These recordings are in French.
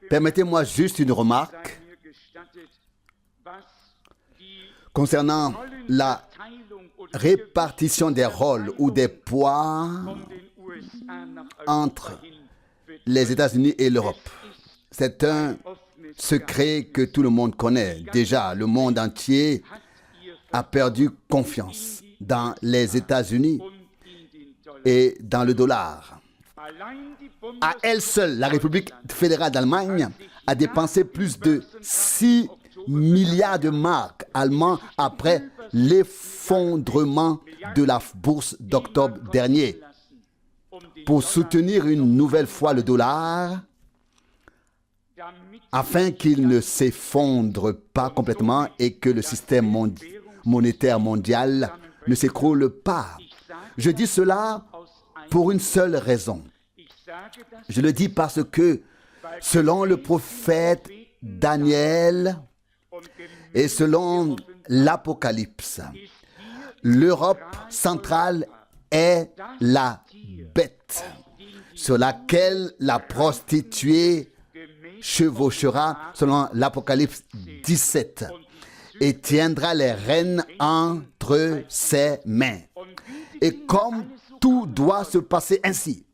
Permettez-moi juste une remarque concernant la répartition des rôles ou des poids entre les États-Unis et l'Europe. C'est un secret que tout le monde connaît. Déjà, le monde entier a perdu confiance dans les États-Unis et dans le dollar. À elle seule, la République fédérale d'Allemagne a dépensé plus de 6 milliards de marks allemands après l'effondrement de la bourse d'octobre dernier pour soutenir une nouvelle fois le dollar afin qu'il ne s'effondre pas complètement et que le système monétaire mondial ne s'écroule pas. Je dis cela pour une seule raison. Je le dis parce que, selon le prophète Daniel et selon l'Apocalypse, l'Europe centrale est la bête sur laquelle la prostituée chevauchera, selon l'Apocalypse 17, et tiendra les rênes entre ses mains. Et comme tout doit se passer ainsi,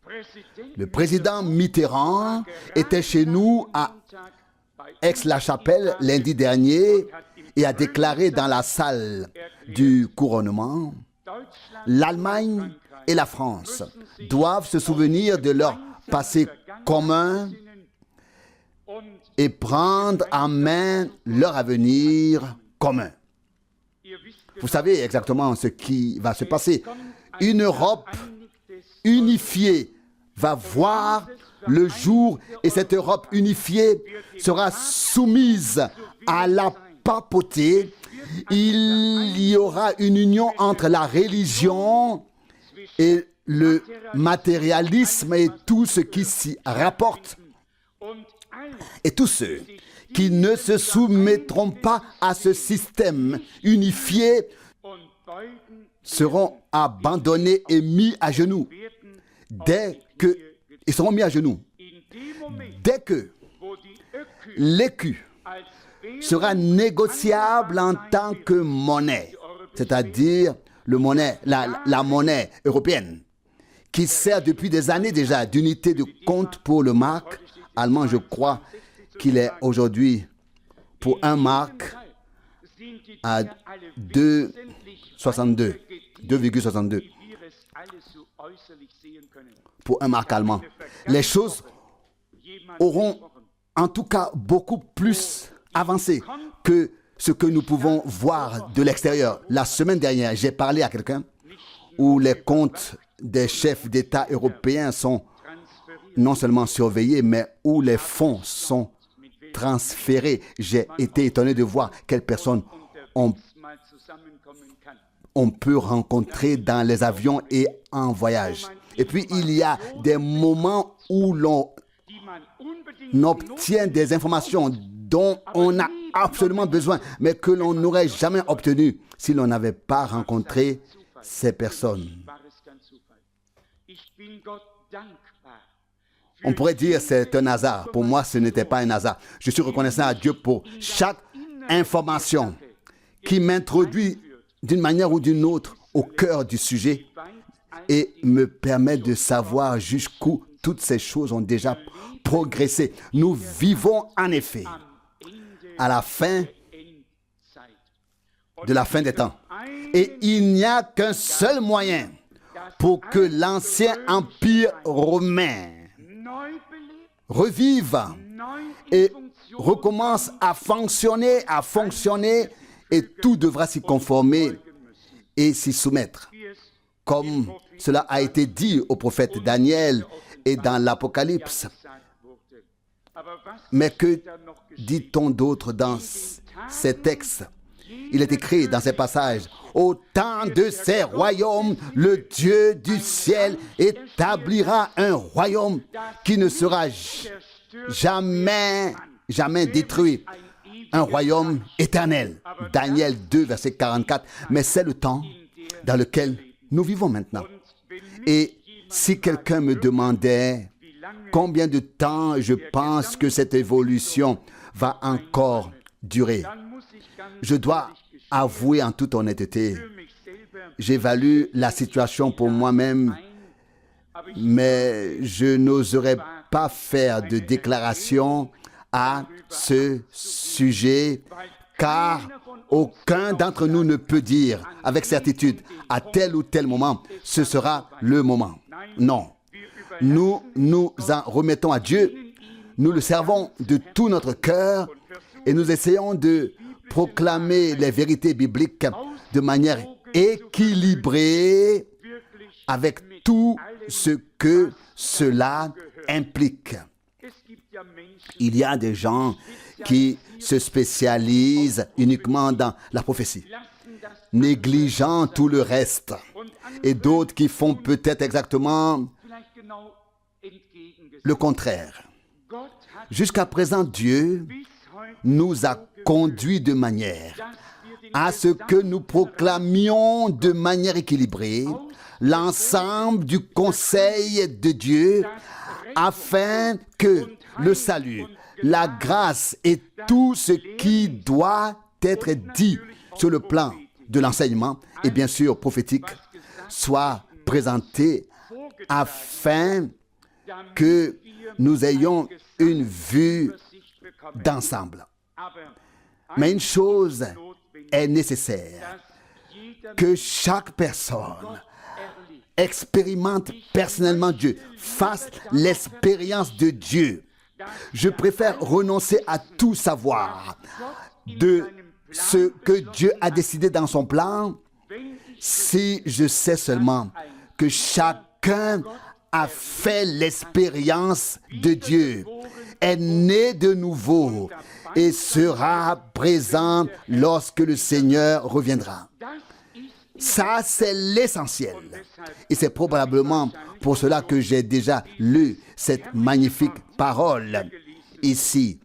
le président Mitterrand était chez nous à Aix-la-Chapelle lundi dernier et a déclaré dans la salle du couronnement: l'Allemagne et la France doivent se souvenir de leur passé commun et prendre en main leur avenir commun. Vous savez exactement ce qui va se passer. Une Europe unifiée va voir le jour et cette Europe unifiée sera soumise à la papauté. Il y aura une union entre la religion et le matérialisme et tout ce qui s'y rapporte. Et tous ceux qui ne se soumettront pas à ce système unifié seront abandonnés et mis à genoux. Ils seront mis à genoux. Dès que l'écu sera négociable en tant que monnaie, c'est-à-dire la monnaie européenne, qui sert depuis des années déjà d'unité de compte pour le mark allemand. Je crois qu'il est aujourd'hui pour un mark à 2,62 pour un mark allemand. Les choses auront en tout cas beaucoup plus avancé que ce que nous pouvons voir de l'extérieur. La semaine dernière, j'ai parlé à quelqu'un où les comptes des chefs d'État européens sont non seulement surveillés, mais où les fonds sont transférés. J'ai été étonné de voir quelles personnes on peut rencontrer dans les avions et en voyage. Et puis, il y a des moments où l'on obtient des informations dont on a absolument besoin, mais que l'on n'aurait jamais obtenu si l'on n'avait pas rencontré ces personnes. On pourrait dire c'est un hasard. Pour moi, ce n'était pas un hasard. Je suis reconnaissant à Dieu pour chaque information qui m'introduit d'une manière ou d'une autre au cœur du sujet et me permet de savoir jusqu'où toutes ces choses ont déjà progressé. Nous vivons en effet à la fin de la fin des temps. Et il n'y a qu'un seul moyen pour que l'ancien empire romain revive et recommence à fonctionner, et tout devra s'y conformer et s'y soumettre. Comme cela a été dit au prophète Daniel et dans l'Apocalypse. Mais que dit-on d'autre dans ces textes? Il est écrit dans ces passages: au temps de ces royaumes, le Dieu du ciel établira un royaume qui ne sera jamais détruit. Un royaume éternel. Daniel 2, verset 44. Mais c'est le temps dans lequel nous vivons maintenant. Et si quelqu'un me demandait Combien de temps je pense que cette évolution va encore durer? Je dois avouer en toute honnêteté, j'évalue la situation pour moi-même, mais je n'oserais pas faire de déclaration à ce sujet, car aucun d'entre nous ne peut dire avec certitude, à tel ou tel moment, ce sera le moment. Non. Nous nous en remettons à Dieu, nous le servons de tout notre cœur et nous essayons de proclamer les vérités bibliques de manière équilibrée avec tout ce que cela implique. Il y a des gens qui se spécialisent uniquement dans la prophétie, négligeant tout le reste, et d'autres qui font peut-être exactement le contraire. Jusqu'à présent, Dieu nous a conduits de manière à ce que nous proclamions de manière équilibrée l'ensemble du conseil de Dieu afin que le salut, la grâce et tout ce qui doit être dit sur le plan de l'enseignement et bien sûr prophétique soit présenté afin que nous ayons une vue d'ensemble. Mais une chose est nécessaire, que chaque personne expérimente personnellement Dieu, fasse l'expérience de Dieu. Je préfère renoncer à tout savoir de ce que Dieu a décidé dans son plan si je sais seulement que chacun a fait l'expérience de Dieu, est né de nouveau et sera présent lorsque le Seigneur reviendra. Ça, c'est l'essentiel. Et c'est probablement pour cela que j'ai déjà lu cette magnifique parole ici.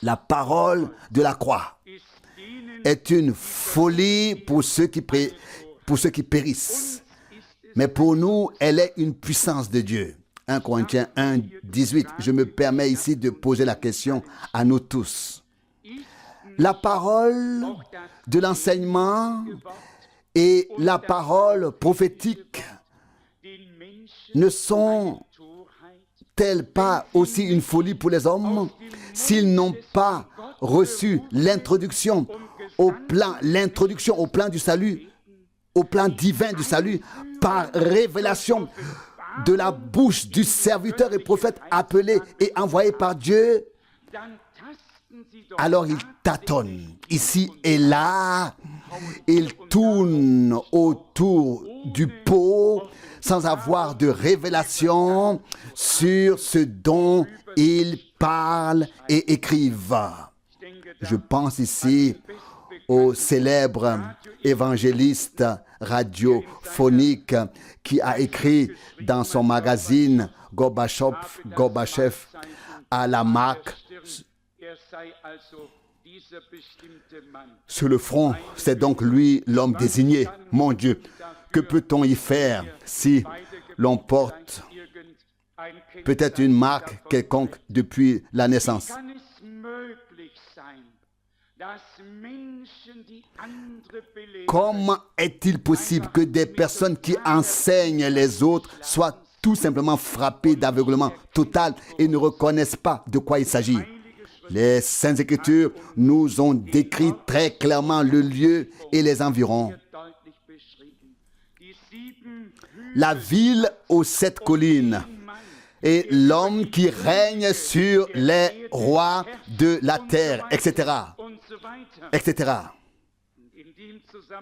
La parole de la croix est une folie pour ceux qui périssent. Mais pour nous, elle est une puissance de Dieu. 1 Corinthiens 1, 18. Je me permets ici de poser la question à nous tous. La parole de l'enseignement et la parole prophétique ne sont-elles pas aussi une folie pour les hommes s'ils n'ont pas reçu l'introduction au plan du salut, au plan divin du salut, par révélation de la bouche du serviteur et prophète appelé et envoyé par Dieu? Alors ils tâtonnent ici et là, ils tournent autour du pot sans avoir de révélation sur ce dont ils parlent et écrivent. Je pense ici au célèbre évangéliste radiophonique qui a écrit dans son magazine Gorbachev à la marque sur le front, c'est donc lui l'homme désigné. Mon Dieu, que peut-on y faire si l'on porte peut-être une marque quelconque depuis la naissance? Comment est-il possible que des personnes qui enseignent les autres soient tout simplement frappées d'aveuglement total et ne reconnaissent pas de quoi il s'agit? Les Saintes Écritures nous ont décrit très clairement le lieu et les environs. La ville aux 7 collines et l'homme qui règne sur les rois de la terre, etc., etc.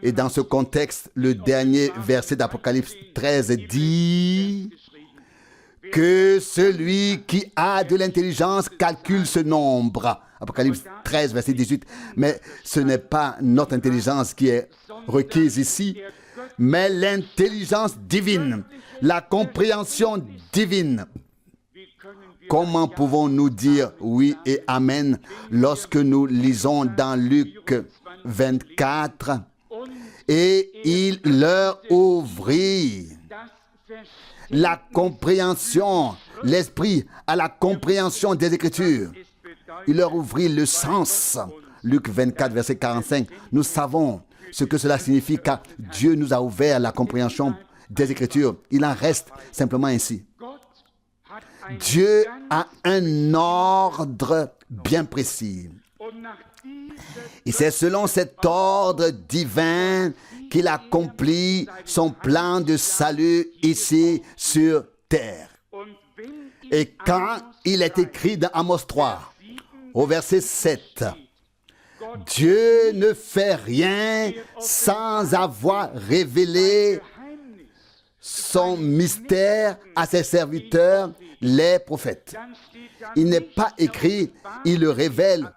Et dans ce contexte, le dernier verset d'Apocalypse 13 dit que celui qui a de l'intelligence calcule ce nombre. Apocalypse 13, verset 18. Mais ce n'est pas notre intelligence qui est requise ici, mais l'intelligence divine, la compréhension divine. Comment pouvons-nous dire oui et amen lorsque nous lisons dans Luc 24 « Et il leur ouvrit la compréhension, l'esprit à la compréhension des Écritures. Il leur ouvrit le sens. Luc 24, verset 45. Nous savons ce que cela signifie car Dieu nous a ouvert la compréhension des Écritures. Il en reste simplement ainsi. Dieu a un ordre bien précis. Et c'est selon cet ordre divin qu'il accomplit son plan de salut ici sur terre. Et quand il est écrit dans Amos 3, au verset 7, Dieu ne fait rien sans avoir révélé son mystère à ses serviteurs, les prophètes. Il n'est pas écrit, il le révèle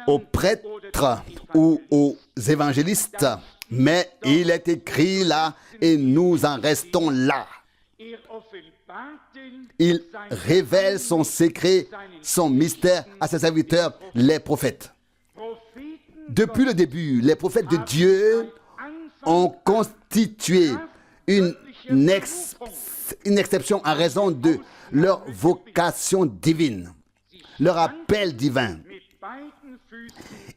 aux prêtres ou aux évangélistes, mais il est écrit là et nous en restons là. Il révèle son secret, son mystère à ses serviteurs, les prophètes. Depuis le début, les prophètes de Dieu ont constitué une exception en raison de leur vocation divine, leur appel divin.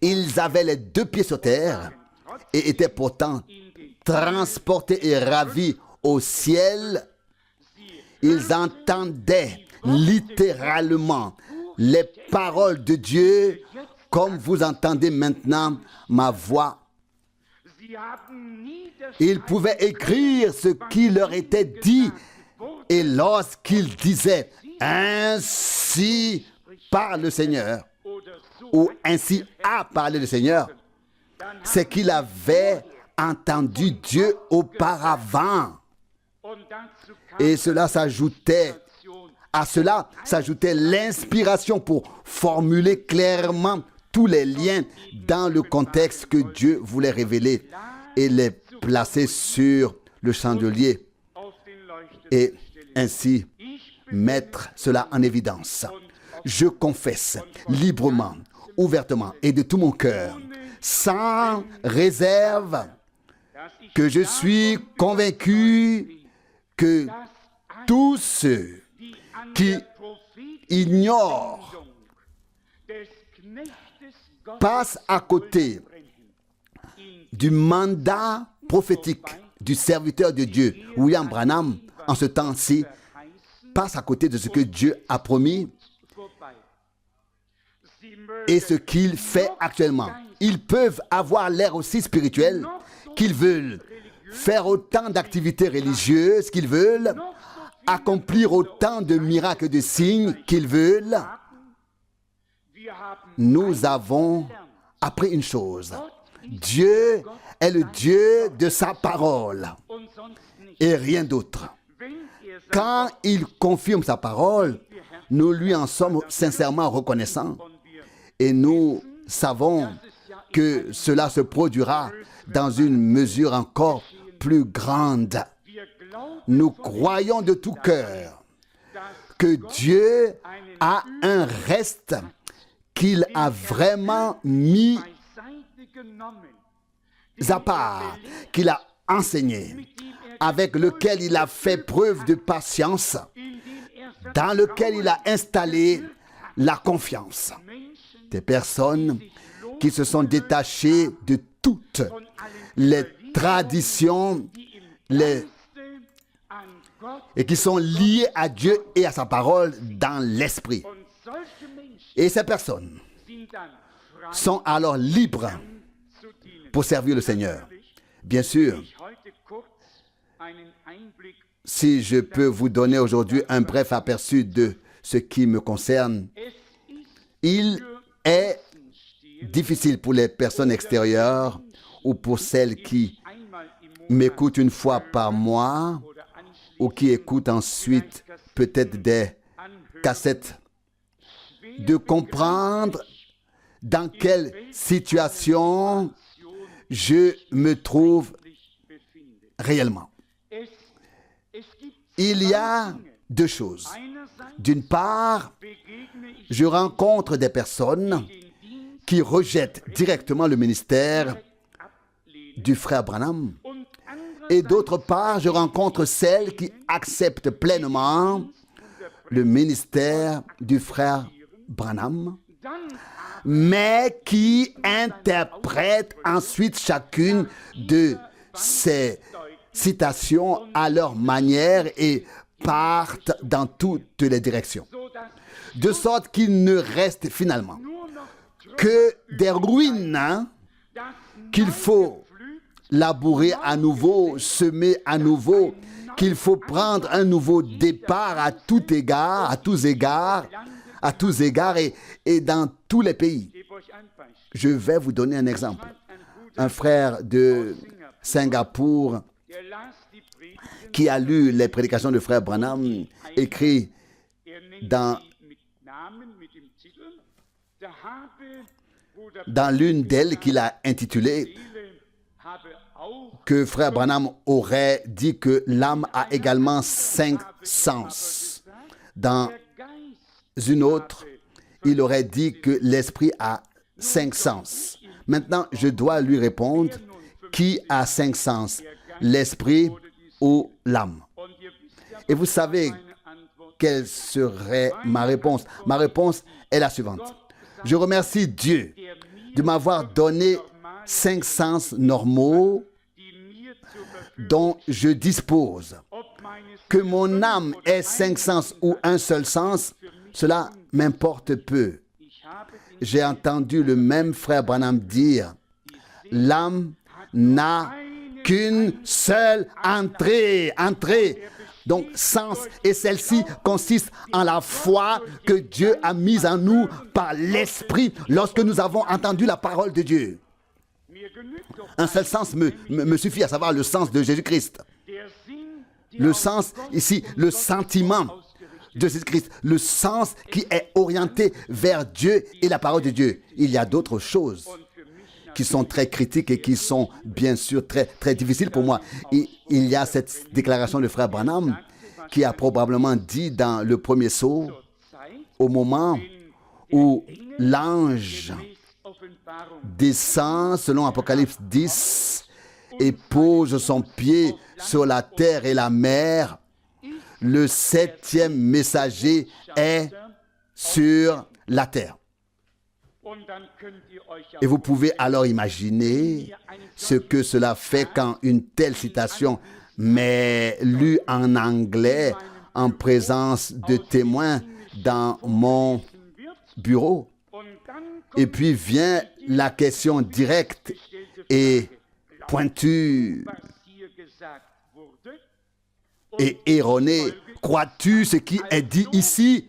Ils avaient les deux pieds sur terre et étaient pourtant transportés et ravis au ciel. Ils entendaient littéralement les paroles de Dieu comme vous entendez maintenant ma voix. Ils pouvaient écrire ce qui leur était dit et lorsqu'ils disaient « Ainsi parle le Seigneur » ou « Ainsi a parlé le Seigneur », c'est qu'il avait entendu Dieu auparavant. Et cela s'ajoutait, à cela s'ajoutait l'inspiration pour formuler clairement tous les liens dans le contexte que Dieu voulait révéler et les placer sur le chandelier et ainsi mettre cela en évidence. Je confesse librement, ouvertement et de tout mon cœur, sans réserve, que je suis convaincu que tous ceux qui ignorent passent à côté du mandat prophétique du serviteur de Dieu, William Branham, en ce temps-ci, passe à côté de ce que Dieu a promis et ce qu'il fait actuellement. Ils peuvent avoir l'air aussi spirituels qu'ils veulent, faire autant d'activités religieuses qu'ils veulent, accomplir autant de miracles et de signes qu'ils veulent. Nous avons appris une chose. Dieu est le Dieu de sa parole et rien d'autre. Quand il confirme sa parole, nous lui en sommes sincèrement reconnaissants et nous savons que cela se produira dans une mesure encore plus grande. Nous croyons de tout cœur que Dieu a un reste qu'il a vraiment mis à part, qu'il a enseigné, avec lequel il a fait preuve de patience, dans lequel il a installé la confiance. Des personnes qui se sont détachées de toutes les traditions et qui sont liées à Dieu et à sa parole dans l'esprit. Et ces personnes sont alors libres pour servir le Seigneur. Bien sûr, si je peux vous donner aujourd'hui un bref aperçu de ce qui me concerne, il est difficile pour les personnes extérieures ou pour celles qui m'écoutent une fois par mois ou qui écoutent ensuite peut-être des cassettes, de comprendre dans quelle situation je me trouve réellement. Il y a deux choses. D'une part, je rencontre des personnes qui rejettent directement le ministère du frère Branham. Et d'autre part, je rencontre celles qui acceptent pleinement le ministère du frère Branham, mais qui interprètent ensuite chacune de ces citations à leur manière et partent dans toutes les directions. De sorte qu'il ne reste finalement que des ruines qu'il faut labourer à nouveau, semer à nouveau, qu'il faut prendre un nouveau départ à tout égard, à tous égards et dans tous les pays. Je vais vous donner un exemple. Un frère de Singapour qui a lu les prédications du frère Branham écrit dans l'une d'elles qu'il a intitulée que frère Branham aurait dit que l'âme a également 5 sens. Dans une autre, il aurait dit que l'esprit a 5 sens. Maintenant, je dois lui répondre, qui a 5 sens, l'esprit ou l'âme? Et vous savez quelle serait ma réponse? Ma réponse est la suivante. Je remercie Dieu de m'avoir donné 5 sens normaux dont je dispose. Que mon âme ait 5 sens ou un seul sens, cela m'importe peu. J'ai entendu le même frère Branham dire, l'âme n'a qu'une seule entrée. Donc, sens, et celle-ci consiste en la foi que Dieu a mise en nous par l'Esprit lorsque nous avons entendu la parole de Dieu. Un seul sens me suffit, à savoir le sens de Jésus-Christ. Le sens, ici, le sentiment de Jésus-Christ, le sens qui est orienté vers Dieu et la parole de Dieu. Il y a d'autres choses qui sont très critiques et qui sont bien sûr très, très difficiles pour moi. Il y a cette déclaration de frère Branham qui a probablement dit dans le premier sceau, au moment où l'ange descend selon Apocalypse 10 et pose son pied sur la terre et la mer, le 7e messager est sur la terre. Et vous pouvez alors imaginer ce que cela fait quand une telle citation m'est lue en anglais en présence de témoins dans mon bureau. Et puis vient la question directe et pointue et erronée. Crois-tu ce qui est dit ici?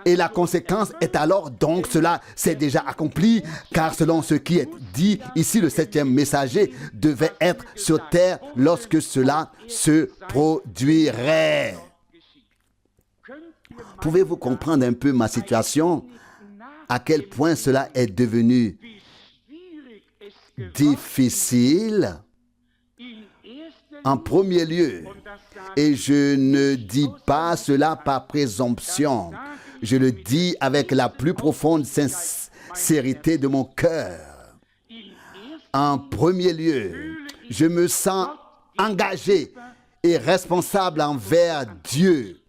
Et la conséquence est alors, donc cela s'est déjà accompli, car selon ce qui est dit ici, le 7e messager devait être sur terre lorsque cela se produirait. Pouvez-vous comprendre un peu ma situation? À quel point cela est devenu difficile? En premier lieu, et je ne dis pas cela par présomption, je le dis avec la plus profonde sincérité de mon cœur. En premier lieu, je me sens engagé et responsable envers Dieu.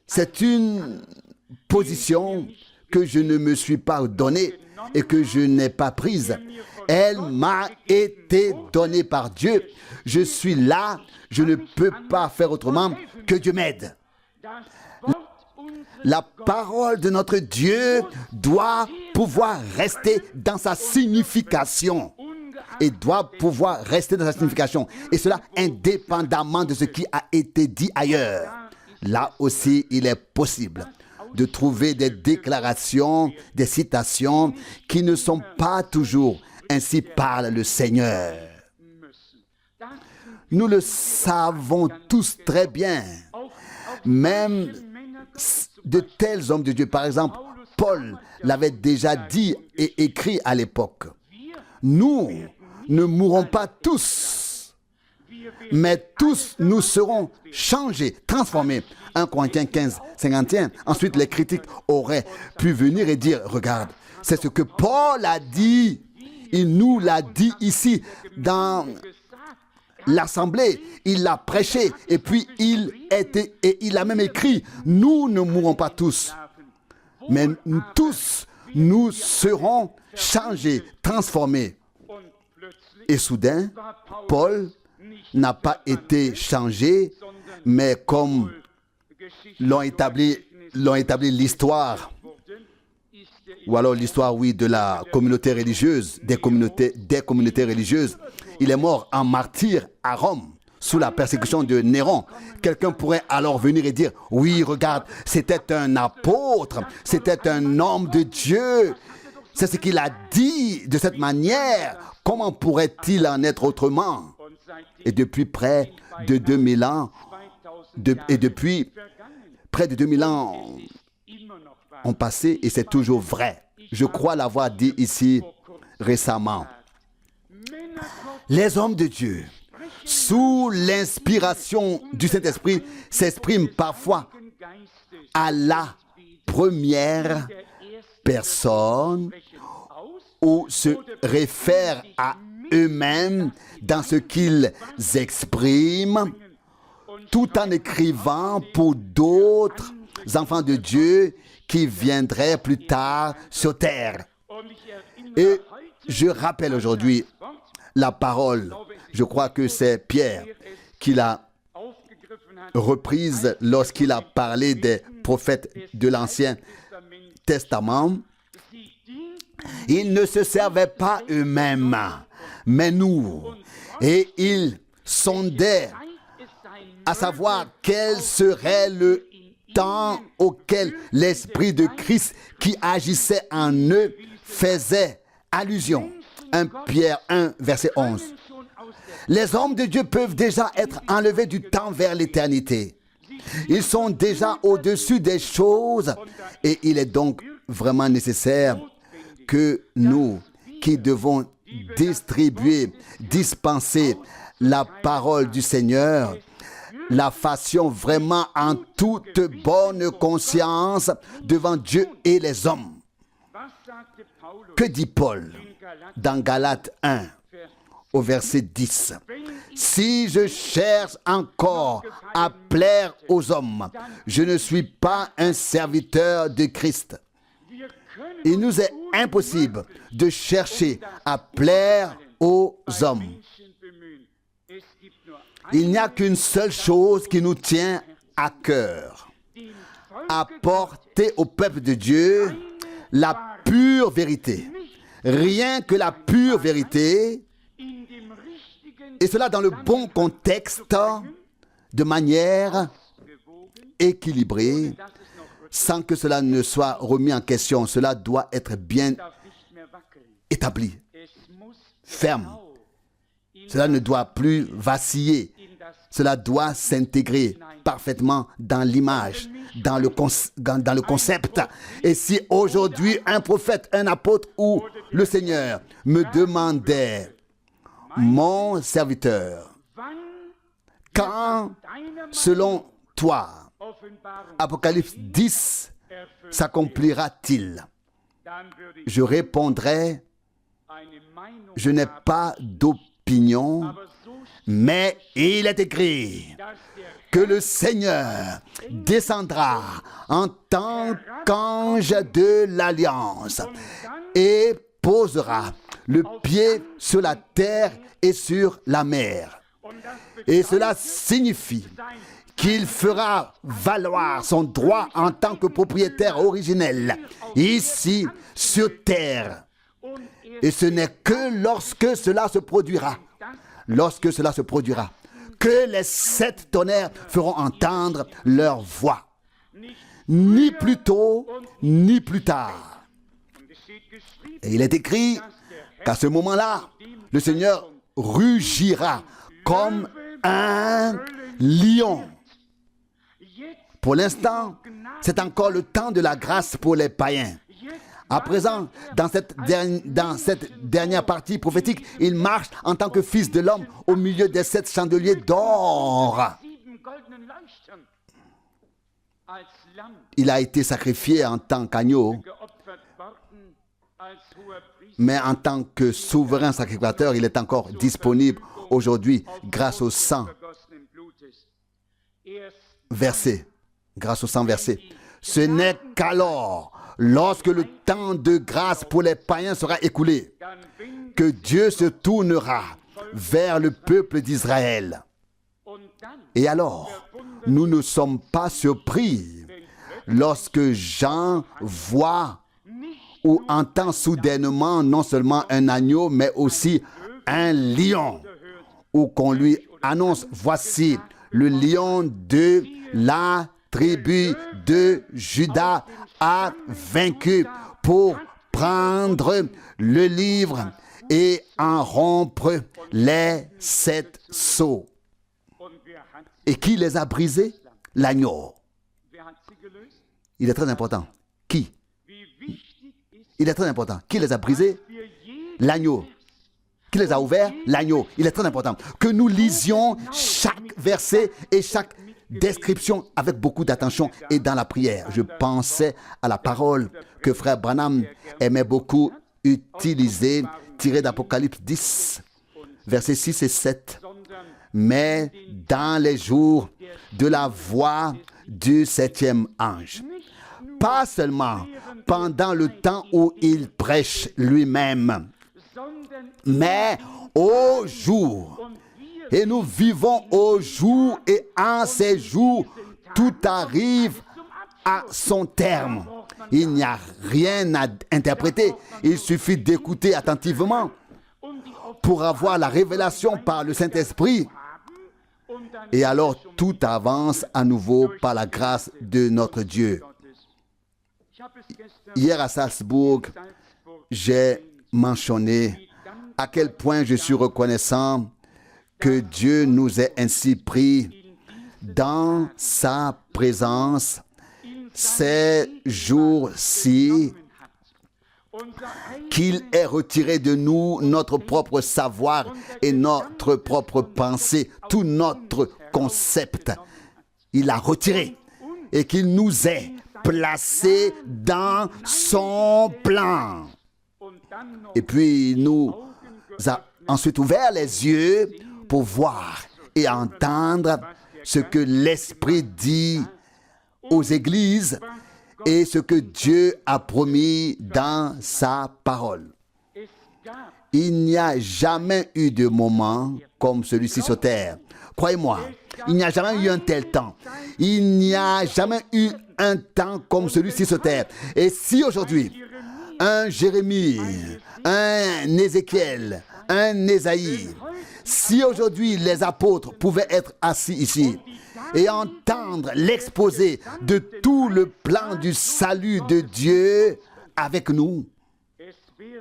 C'est une position que je ne me suis pas donnée et que je n'ai pas prise. Elle m'a été donnée par Dieu. Je suis là, je ne peux pas faire autrement que Dieu m'aide. La parole de notre Dieu doit pouvoir rester dans sa signification. Et doit pouvoir rester dans sa signification. Et cela indépendamment de ce qui a été dit ailleurs. Là aussi, il est possible de trouver des déclarations, des citations qui ne sont pas toujours « Ainsi parle le Seigneur ». Nous le savons tous très bien. Même de tels hommes de Dieu, par exemple, Paul l'avait déjà dit et écrit à l'époque. Nous ne mourrons pas tous, mais tous nous serons changés, transformés. 1 Corinthiens 15, 51. Ensuite, les critiques auraient pu venir et dire, regarde, c'est ce que Paul a dit. Il nous l'a dit ici dans l'assemblée, il l'a prêché, et puis il a même écrit, nous ne mourrons pas tous, mais tous, nous serons changés, transformés. Et soudain, Paul n'a pas été changé, mais comme l'ont établi l'histoire, ou alors l'histoire, oui, de la communauté religieuse, des communautés religieuses. Il est mort en martyr à Rome, sous la persécution de Néron. Quelqu'un pourrait alors venir et dire, oui, regarde, c'était un apôtre, c'était un homme de Dieu. C'est ce qu'il a dit de cette manière. Comment pourrait-il en être autrement? Et depuis près de 2000 ans, depuis près de 2000 ans ont passé et c'est toujours vrai. Je crois l'avoir dit ici récemment. Les hommes de Dieu, sous l'inspiration du Saint-Esprit, s'expriment parfois à la première personne ou se réfèrent à eux-mêmes dans ce qu'ils expriment, tout en écrivant pour d'autres enfants de Dieu qui viendraient plus tard sur terre. Et je rappelle aujourd'hui la parole, je crois que c'est Pierre qui l'a reprise lorsqu'il a parlé des prophètes de l'Ancien Testament. Ils ne se servaient pas eux-mêmes, mais nous. Et ils sondaient à savoir quel serait le temps auquel l'Esprit de Christ qui agissait en eux faisait allusion. 1 Pierre 1, verset 11. Les hommes de Dieu peuvent déjà être enlevés du temps vers l'éternité. Ils sont déjà au-dessus des choses et il est donc vraiment nécessaire que nous, qui devons distribuer, dispenser la parole du Seigneur, la fassions vraiment en toute bonne conscience devant Dieu et les hommes. Que dit Paul dans Galates 1 au verset 10? Si je cherche encore à plaire aux hommes, je ne suis pas un serviteur de Christ. Il nous est impossible de chercher à plaire aux hommes. Il n'y a qu'une seule chose qui nous tient à cœur: apporter au peuple de Dieu la pure vérité. Rien que la pure vérité, et cela dans le bon contexte, de manière équilibrée, sans que cela ne soit remis en question. Cela doit être bien établi, ferme. Cela ne doit plus vaciller. Cela doit s'intégrer parfaitement dans l'image, dans le concept. Et si aujourd'hui un prophète, un apôtre ou le Seigneur me demandait, mon serviteur, quand, selon toi, Apocalypse 10 s'accomplira-t-il? Je répondrai, je n'ai pas d'opinion, mais il est écrit que le Seigneur descendra en tant qu'ange de l'Alliance et posera le pied sur la terre et sur la mer. Et cela signifie qu'il fera valoir son droit en tant que propriétaire originel ici sur terre. Et ce n'est que lorsque cela se produira, que les 7 tonnerres feront entendre leur voix. Ni plus tôt, ni plus tard. Et il est écrit qu'à ce moment-là, le Seigneur rugira comme un lion. Pour l'instant, c'est encore le temps de la grâce pour les païens. À présent, dans cette dernière partie prophétique, il marche en tant que fils de l'homme au milieu des 7 chandeliers d'or. Il a été sacrifié en tant qu'agneau Mais en tant que souverain sacrificateur, il est encore disponible aujourd'hui grâce au sang versé. Grâce au sang versé. Ce n'est qu'alors, lorsque le temps de grâce pour les païens sera écoulé, que Dieu se tournera vers le peuple d'Israël. Et alors, nous ne sommes pas surpris lorsque Jean voit ou entend soudainement non seulement un agneau, mais aussi un lion, ou qu'on lui annonce, voici le lion de la tribu de Juda a vaincu pour prendre le livre et en rompre les 7 sceaux. Et qui les a brisés? L'agneau. Il est très important. Qui? Il est très important. Qui les a brisés? L'agneau. Qui les a ouverts? L'agneau. Il est très important que nous lisions chaque verset et chaque description avec beaucoup d'attention et dans la prière. Je pensais à la parole que frère Branham aimait beaucoup utiliser, tirée d'Apocalypse 10, versets 6 et 7. Mais dans les jours de la voix du 7e ange, pas seulement pendant le temps où il prêche lui-même, mais au jour. Et nous vivons au jour, et en ces jours, tout arrive à son terme. Il n'y a rien à interpréter. Il suffit d'écouter attentivement pour avoir la révélation par le Saint-Esprit. Et alors tout avance à nouveau par la grâce de notre Dieu. Hier à Salzbourg, j'ai mentionné à quel point je suis reconnaissant que Dieu nous ait ainsi pris dans sa présence ces jours-ci, qu'il ait retiré de nous notre propre savoir et notre propre pensée, tout notre concept. Il a retiré et qu'il nous ait placés dans son plan. Et puis il nous a ensuite ouvert les yeux pour voir et entendre ce que l'Esprit dit aux églises et ce que Dieu a promis dans sa parole. Il n'y a jamais eu de moment comme celui-ci sur terre. Croyez-moi, il n'y a jamais eu un tel temps. Il n'y a jamais eu un temps comme celui-ci sur terre. Et si aujourd'hui, un Jérémie, un Ézéchiel, un Ésaïe, si aujourd'hui les apôtres pouvaient être assis ici et entendre l'exposé de tout le plan du salut de Dieu avec nous,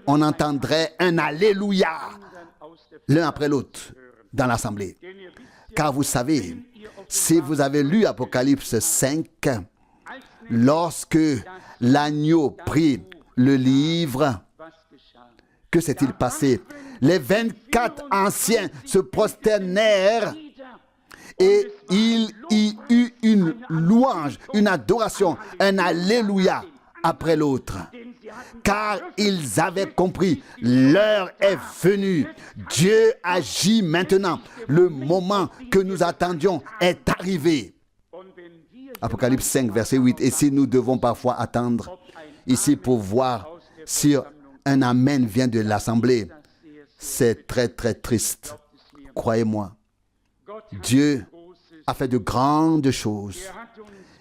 on entendrait un Alléluia l'un après l'autre dans l'assemblée. Car vous savez, si vous avez lu Apocalypse 5, lorsque l'agneau prit le livre, que s'est-il passé? Les 24 anciens se prosternèrent et il y eut une louange, une adoration, un Alléluia après l'autre. Car ils avaient compris, l'heure est venue. Dieu agit maintenant. Le moment que nous attendions est arrivé. Apocalypse 5, verset 8. Et si nous devons parfois attendre ici pour voir si un Amen vient de l'Assemblée, c'est très très triste. Croyez-moi, Dieu a fait de grandes choses.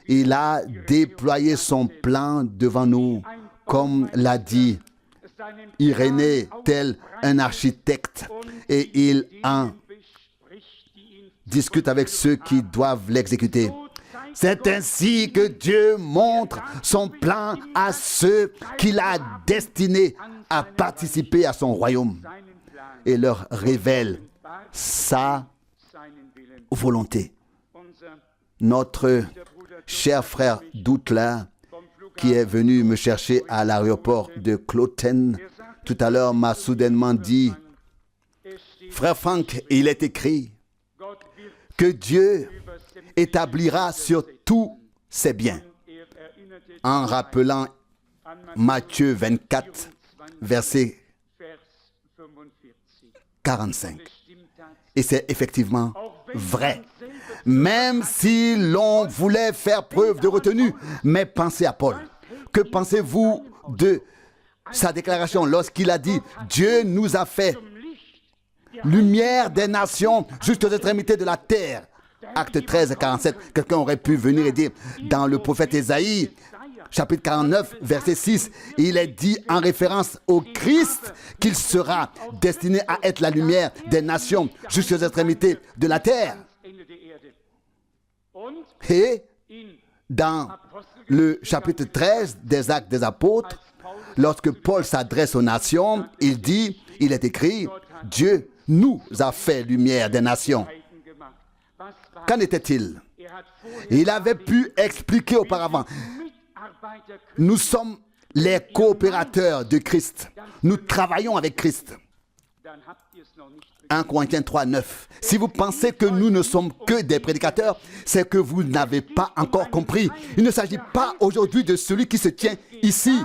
Il a déployé son plan devant nous, comme l'a dit Irénée, tel un architecte, et il en discute avec ceux qui doivent l'exécuter. C'est ainsi que Dieu montre son plan à ceux qu'il a destinés à participer à son royaume et leur révèle sa volonté. Notre cher frère Doutler, qui est venu me chercher à l'aéroport de Kloten, tout à l'heure m'a soudainement dit, « Frère Frank, il est écrit que Dieu établira sur tous ses biens. » En rappelant Matthieu 24, verset 45. Et c'est effectivement vrai. Même si l'on voulait faire preuve de retenue, mais pensez à Paul. Que pensez-vous de sa déclaration lorsqu'il a dit « Dieu nous a fait lumière des nations jusqu'aux extrémités de la terre ». Acte 13, 47. Quelqu'un aurait pu venir et dire dans le prophète Ésaïe, chapitre 49, verset 6, il est dit en référence au Christ qu'il sera destiné à être la lumière des nations jusqu'aux extrémités de la terre. Et dans le chapitre 13 des Actes des Apôtres, lorsque Paul s'adresse aux nations, il dit, il est écrit, Dieu nous a fait lumière des nations. Qu'en était-il? Il avait pu expliquer auparavant. Nous sommes les coopérateurs de Christ. Nous travaillons avec Christ. 1 Corinthiens 3, 9. Si vous pensez que nous ne sommes que des prédicateurs, c'est que vous n'avez pas encore compris. Il ne s'agit pas aujourd'hui de celui qui se tient ici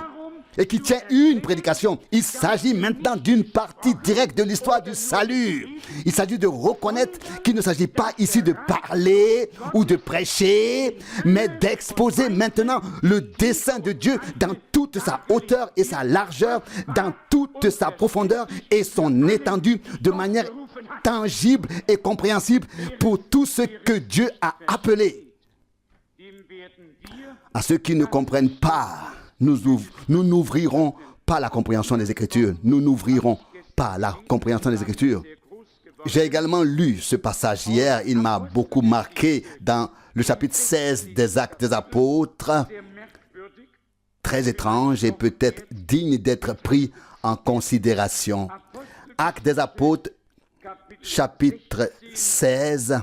et qui tient une prédication. Il s'agit maintenant d'une partie directe de l'histoire du salut. Il s'agit de reconnaître qu'il ne s'agit pas ici de parler ou de prêcher, mais d'exposer maintenant le dessein de Dieu dans toute sa hauteur et sa largeur, dans toute sa profondeur et son étendue, de manière tangible et compréhensible pour tout ce que Dieu a appelé. À ceux qui ne comprennent pas, nous n'ouvrirons pas la compréhension des Écritures. Nous n'ouvrirons pas la compréhension des Écritures. J'ai également lu ce passage hier. Il m'a beaucoup marqué dans le chapitre 16 des Actes des Apôtres. Très étrange et peut-être digne d'être pris en considération. Actes des Apôtres, chapitre 16,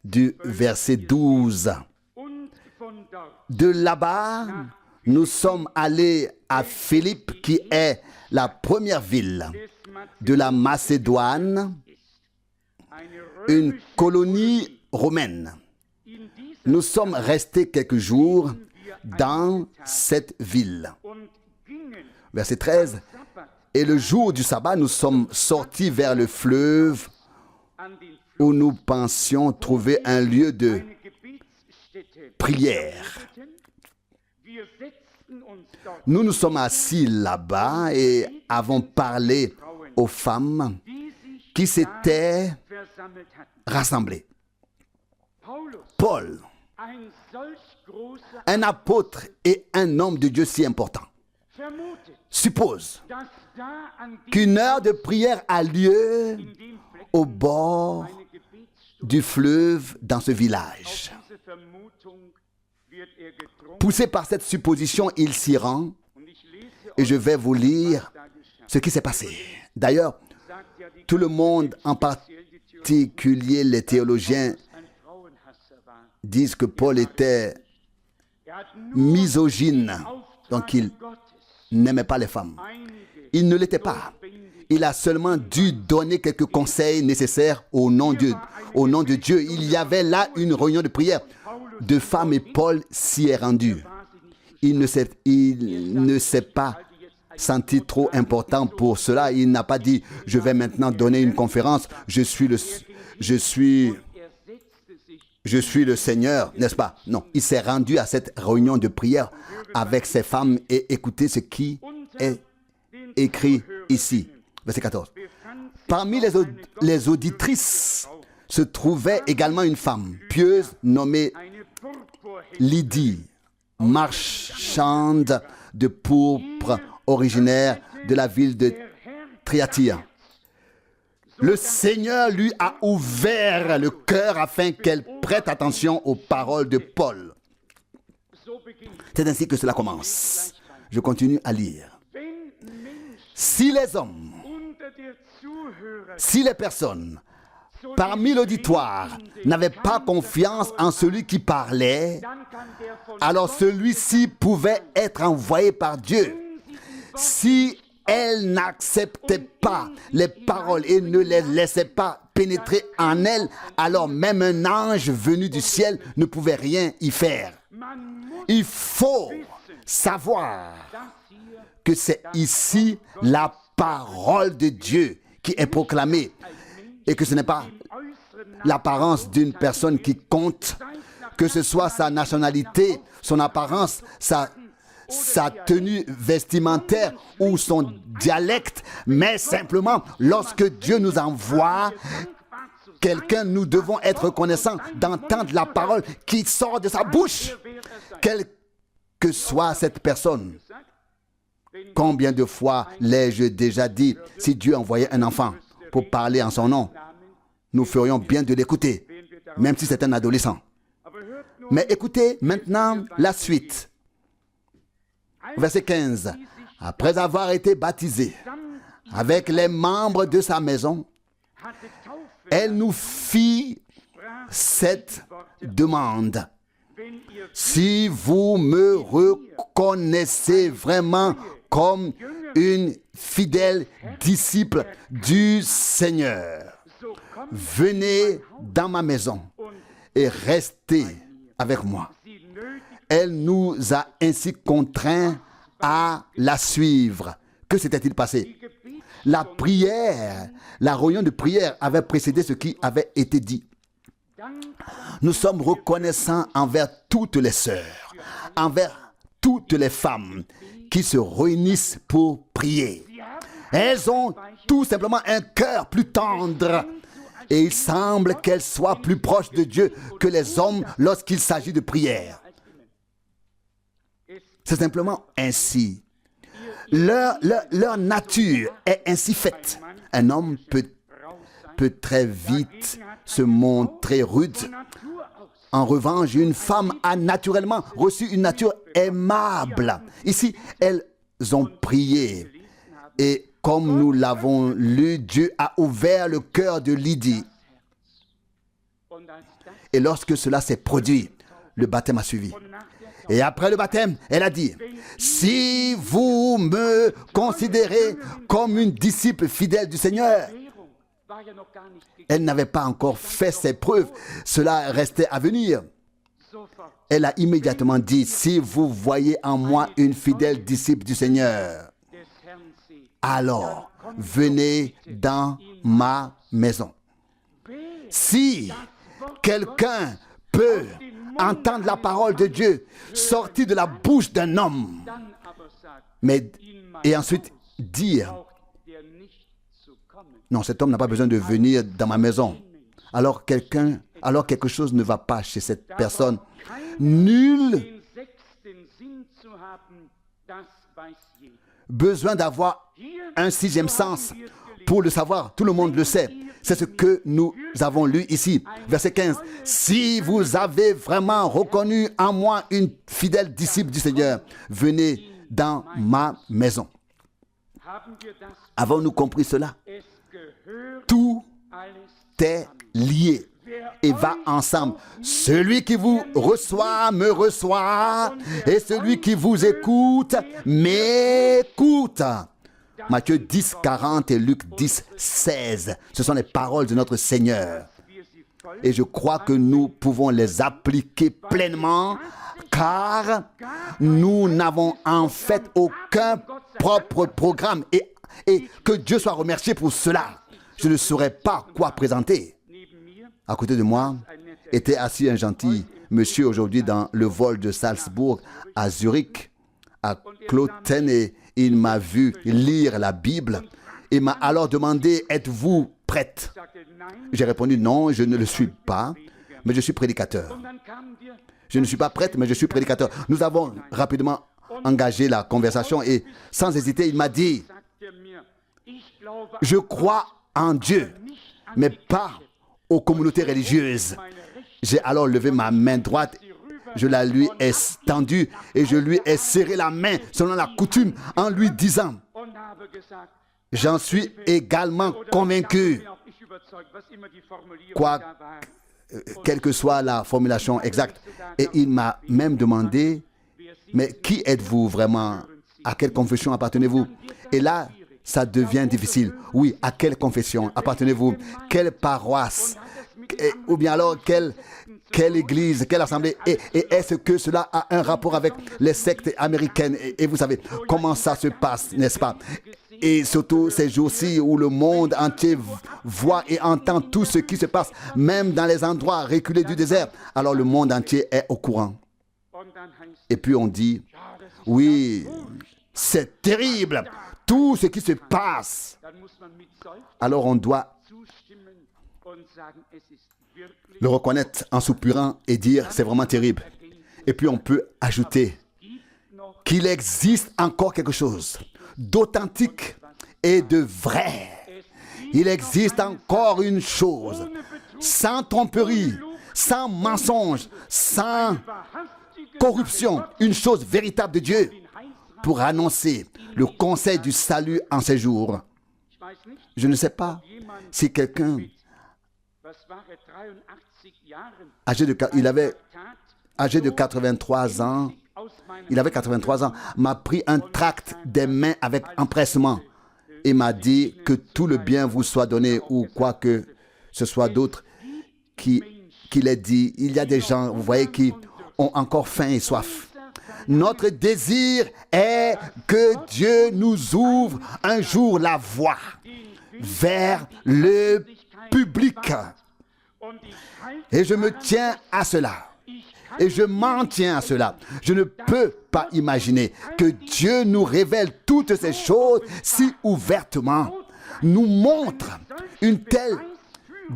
du verset 12. De là-bas, nous sommes allés à Philippe, qui est la première ville de la Macédoine, une colonie romaine. Nous sommes restés quelques jours dans cette ville. Verset 13. Et le jour du sabbat, nous sommes sortis vers le fleuve où nous pensions trouver un lieu de prière. Nous nous sommes assis là-bas et avons parlé aux femmes qui s'étaient rassemblées. Paul, un apôtre et un homme de Dieu si important, suppose qu'une heure de prière a lieu au bord du fleuve dans ce village. Poussé par cette supposition, il s'y rend et je vais vous lire ce qui s'est passé. D'ailleurs, tout le monde, en particulier les théologiens, disent que Paul était misogyne, donc il n'aimait pas les femmes. Il ne l'était pas. Il a seulement dû donner quelques conseils nécessaires au nom de Dieu. Il y avait là une réunion de prière de femmes et Paul s'y est rendu. Il ne s'est pas senti trop important pour cela. Il n'a pas dit « Je vais maintenant donner une conférence. Je suis le Seigneur, n'est-ce pas ?» Non, il s'est rendu à cette réunion de prière avec ses femmes et écoutez ce qui est écrit ici. Verset 14. Parmi les auditrices se trouvait également une femme pieuse nommée Lydie, marchande de pourpre, originaire de la ville de Thyatire. Le Seigneur lui a ouvert le cœur afin qu'elle prête attention aux paroles de Paul. C'est ainsi que cela commence. Je continue à lire. Si les hommes, si les personnes parmi l'auditoire n'avaient pas confiance en celui qui parlait, alors celui-ci pouvait être envoyé par Dieu. Si elles n'acceptaient pas les paroles et ne les laissaient pas pénétrer en elles, alors même un ange venu du ciel ne pouvait rien y faire. Il faut savoir que c'est ici la parole de Dieu qui est proclamée et que ce n'est pas l'apparence d'une personne qui compte, que ce soit sa nationalité, son apparence, sa tenue vestimentaire ou son dialecte, mais simplement lorsque Dieu nous envoie quelqu'un, nous devons être reconnaissants d'entendre la parole qui sort de sa bouche, quelle que soit cette personne. Combien de fois l'ai-je déjà dit, si Dieu envoyait un enfant pour parler en son nom, nous ferions bien de l'écouter, même si c'est un adolescent. Mais écoutez maintenant la suite. Verset 15. Après avoir été baptisé avec les membres de sa maison, elle nous fit cette demande. Si vous me reconnaissez vraiment comme une fidèle disciple du Seigneur, venez dans ma maison et restez avec moi. Elle nous a ainsi contraints à la suivre. Que s'était-il passé? La prière, la réunion de prière avait précédé ce qui avait été dit. Nous sommes reconnaissants envers toutes les sœurs, envers toutes les femmes qui se réunissent pour prier. Elles ont tout simplement un cœur plus tendre et il semble qu'elles soient plus proches de Dieu que les hommes lorsqu'il s'agit de prière. C'est simplement ainsi. Leur nature est ainsi faite. Un homme peut très vite se montrer rude. En revanche, une femme a naturellement reçu une nature aimable. Ici, elles ont prié. Et comme nous l'avons lu, Dieu a ouvert le cœur de Lydie. Et lorsque cela s'est produit, le baptême a suivi. Et après le baptême, elle a dit, « Si vous me considérez comme une disciple fidèle du Seigneur, » elle n'avait pas encore fait ses preuves, cela restait à venir. Elle a immédiatement dit, « Si vous voyez en moi une fidèle disciple du Seigneur, alors venez dans ma maison. » Si quelqu'un peut entendre la parole de Dieu sortir de la bouche d'un homme, et ensuite dire, non, cet homme n'a pas besoin de venir dans ma maison. Alors quelque chose ne va pas chez cette personne. Nul besoin d'avoir un sixième sens pour le savoir. Tout le monde le sait. C'est ce que nous avons lu ici. Verset 15. « Si vous avez vraiment reconnu en moi une fidèle disciple du Seigneur, venez dans ma maison. » Avons-nous compris cela? Tout est lié et va ensemble. Celui qui vous reçoit me reçoit, et celui qui vous écoute m'écoute. Matthieu 10, 40 et Luc 10, 16. Ce sont les paroles de notre Seigneur. Et je crois que nous pouvons les appliquer pleinement, car nous n'avons en fait aucun propre programme. Et que Dieu soit remercié pour cela. Je ne saurais pas quoi présenter. À côté de moi était assis un gentil monsieur aujourd'hui dans le vol de Salzbourg à Zurich, à Kloten, et il m'a vu lire la Bible. Il m'a alors demandé, êtes-vous prête? J'ai répondu, non, je ne le suis pas, mais je suis prédicateur. Je ne suis pas prête, mais je suis prédicateur. Nous avons rapidement engagé la conversation et sans hésiter, il m'a dit, je crois en Dieu, mais pas aux communautés religieuses. J'ai alors levé ma main droite, je la lui ai tendue et je lui ai serré la main selon la coutume en lui disant, j'en suis également convaincu, quelle que soit la formulation exacte. Et il m'a même demandé, mais qui êtes-vous vraiment? À quelle confession appartenez-vous? Et là, ça devient difficile. Oui, à quelle confession appartenez-vous? Quelle paroisse? Ou bien alors, quelle église, quelle assemblée, et est-ce que cela a un rapport avec les sectes américaines? Et vous savez comment ça se passe, n'est-ce pas? Et surtout ces jours-ci où le monde entier voit et entend tout ce qui se passe, même dans les endroits reculés du désert. Alors le monde entier est au courant. Et puis on dit, oui, c'est terrible, tout ce qui se passe. Alors on doit le reconnaître en soupirant et dire, c'est vraiment terrible. Et puis on peut ajouter qu'il existe encore quelque chose d'authentique et de vrai. Il existe encore une chose, sans tromperie, sans mensonge, sans corruption, une chose véritable de Dieu pour annoncer le conseil du salut en ces jours. Je ne sais pas si quelqu'un âgé de 83 ans, il avait 83 ans, m'a pris un tract des mains avec empressement et m'a dit que tout le bien vous soit donné ou quoi que ce soit d'autre qu'il ait dit. Il y a des gens, vous voyez, qui ont encore faim et soif. Notre désir est que Dieu nous ouvre un jour la voie vers le public. Et je me tiens à cela. Et je m'en tiens à cela. Je ne peux pas imaginer que Dieu nous révèle toutes ces choses si ouvertement, nous montre une telle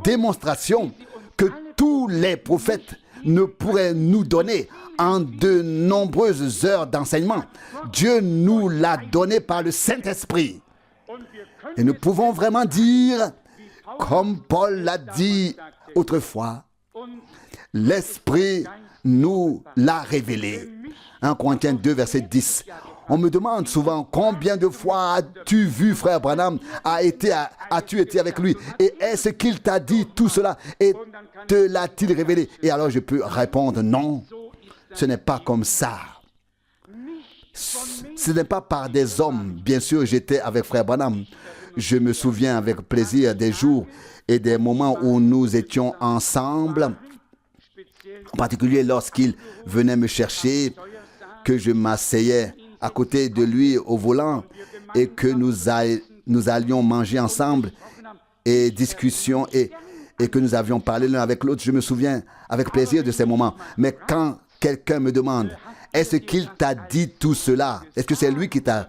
démonstration que tous les prophètes ne pourraient nous donner en de nombreuses heures d'enseignement. Dieu nous l'a donné par le Saint-Esprit. Et nous pouvons vraiment dire, comme Paul l'a dit autrefois, l'Esprit nous l'a révélé. 1 Corinthiens 2, verset 10. On me demande souvent combien de fois as-tu vu frère Branham, as-tu été avec lui, et est-ce qu'il t'a dit tout cela et te l'a-t-il révélé? Et alors je peux répondre non, ce n'est pas comme ça. Ce n'est pas par des hommes. Bien sûr, j'étais avec frère Branham. Je me souviens avec plaisir des jours et des moments où nous étions ensemble, en particulier lorsqu'il venait me chercher, que je m'asseyais à côté de lui au volant et que nous allions manger ensemble et discussion et que nous avions parlé l'un avec l'autre. Je me souviens avec plaisir de ces moments. Mais quand quelqu'un me demande, est-ce qu'il t'a dit tout cela? Est-ce que c'est lui qui t'a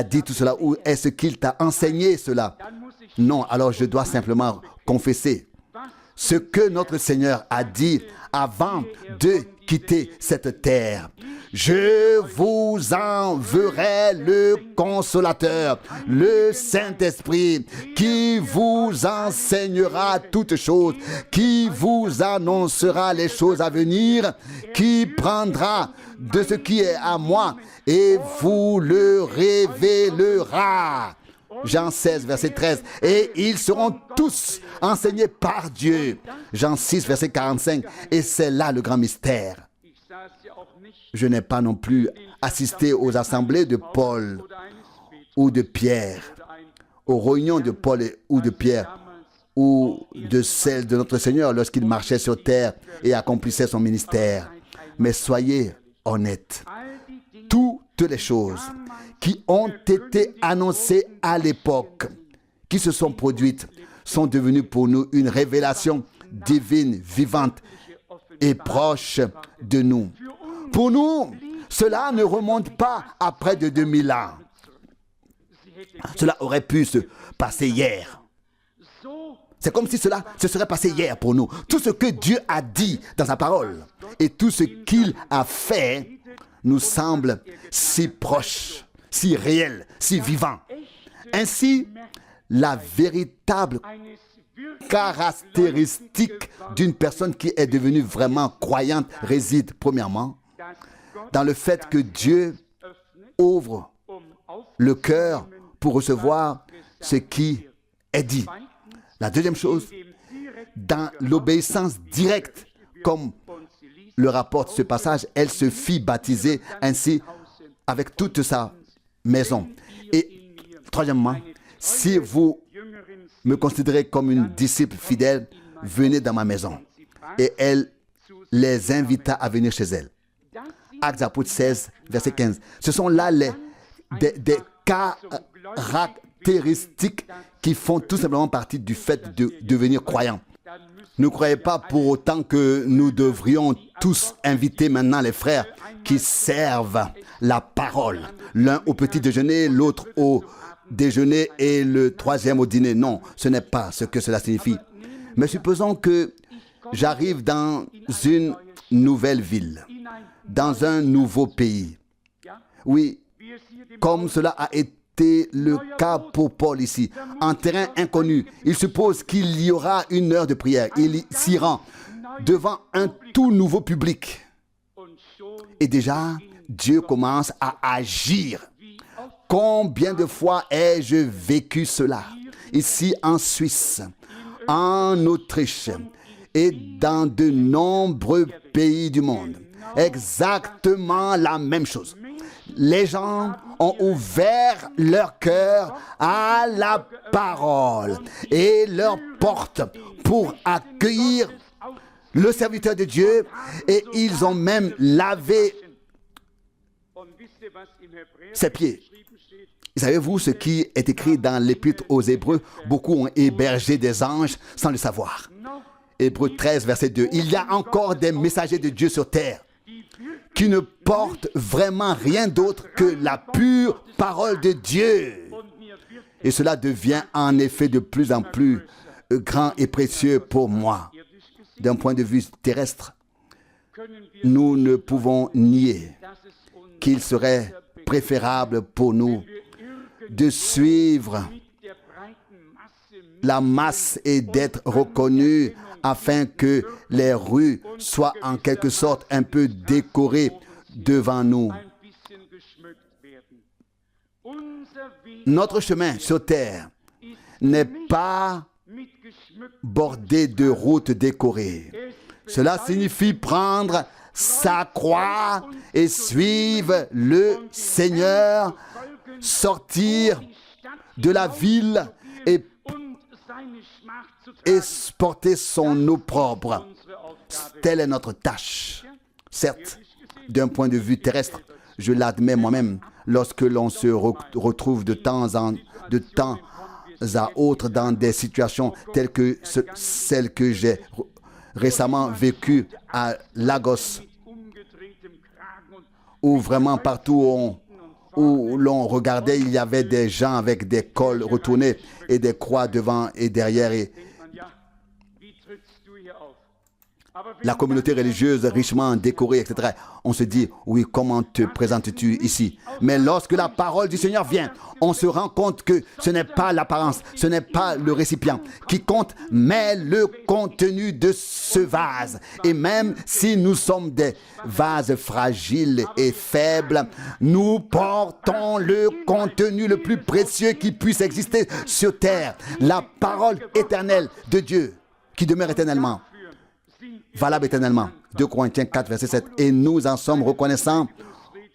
dit tout cela ou est-ce qu'il t'a enseigné cela? Non, alors je dois simplement confesser ce que notre Seigneur a dit avant de quitter cette terre. Je vous enverrai le Consolateur, le Saint-Esprit, qui vous enseignera toutes choses, qui vous annoncera les choses à venir, qui prendra de ce qui est à moi et vous le révélera. Jean 16, verset 13. Et ils seront tous enseignés par Dieu. Jean 6, verset 45. Et c'est là le grand mystère. Je n'ai pas non plus assisté aux assemblées de Paul ou de Pierre, aux réunions de Paul ou de Pierre, ou de celles de notre Seigneur lorsqu'il marchait sur terre et accomplissait son ministère. Mais soyez honnêtes. Toutes les choses qui ont été annoncées à l'époque, qui se sont produites, sont devenues pour nous une révélation divine, vivante et proche de nous. Pour nous, cela ne remonte pas à près de 2000 ans. Cela aurait pu se passer hier. C'est comme si cela se serait passé hier pour nous. Tout ce que Dieu a dit dans sa parole et tout ce qu'il a fait nous semble si proche, si réel, si vivant. Ainsi, la véritable caractéristique d'une personne qui est devenue vraiment croyante réside premièrement dans le fait que Dieu ouvre le cœur pour recevoir ce qui est dit. La deuxième chose, dans l'obéissance directe, comme le rapporte ce passage, elle se fit baptiser ainsi avec toute sa maison. Et troisièmement, si vous me considérez comme une disciple fidèle, venez dans ma maison. et elle les invita à venir chez elle. Actes des Apôtres 16, verset 15. Ce sont là des caractéristiques qui font tout simplement partie du fait de devenir croyant. Ne croyez pas pour autant que nous devrions tous inviter maintenant les frères qui servent la parole. L'un au petit déjeuner, l'autre au déjeuner et le troisième au dîner. Non, ce n'est pas ce que cela signifie. Mais supposons que j'arrive dans une nouvelle ville, dans un nouveau pays. Oui, comme cela a été le cas pour Paul ici. En terrain inconnu, il suppose qu'il y aura une heure de prière. Il s'y rend devant un tout nouveau public. Et déjà, Dieu commence à agir. Combien de fois ai-je vécu cela? Ici en Suisse, en Autriche et dans de nombreux pays du monde. Exactement la même chose. Les gens ont ouvert leur cœur à la parole et leur porte pour accueillir le serviteur de Dieu, et ils ont même lavé ses pieds. Savez-vous ce qui est écrit dans l'Épître aux Hébreux? Beaucoup ont hébergé des anges sans le savoir. Hébreux 13, verset 2. Il y a encore des messagers de Dieu sur terre qui ne portent vraiment rien d'autre que la pure parole de Dieu. Et cela devient en effet de plus en plus grand et précieux pour moi. D'un point de vue terrestre, nous ne pouvons nier qu'il serait préférable pour nous de suivre la masse et d'être reconnus afin que les rues soient en quelque sorte un peu décorées devant nous. Notre chemin sur terre n'est pas bordé de routes décorées. Cela signifie prendre sa croix et suivre le Seigneur, sortir de la ville et porter son opprobre. Telle est notre tâche. Certes, d'un point de vue terrestre, je l'admets moi-même, lorsque l'on se retrouve de temps à autre dans des situations telles que celles que j'ai récemment vécues à Lagos, où vraiment partout où l'on regardait, il y avait des gens avec des cols retournés et des croix devant et derrière. Et la communauté religieuse richement décorée, etc. On se dit, oui, comment te présentes-tu ici? Mais lorsque la parole du Seigneur vient, on se rend compte que ce n'est pas l'apparence, ce n'est pas le récipient qui compte, mais le contenu de ce vase. Et même si nous sommes des vases fragiles et faibles, nous portons le contenu le plus précieux qui puisse exister sur terre, la parole éternelle de Dieu qui demeure éternellement. Valable éternellement. 2 Corinthiens 4, verset 7. Et nous en sommes reconnaissants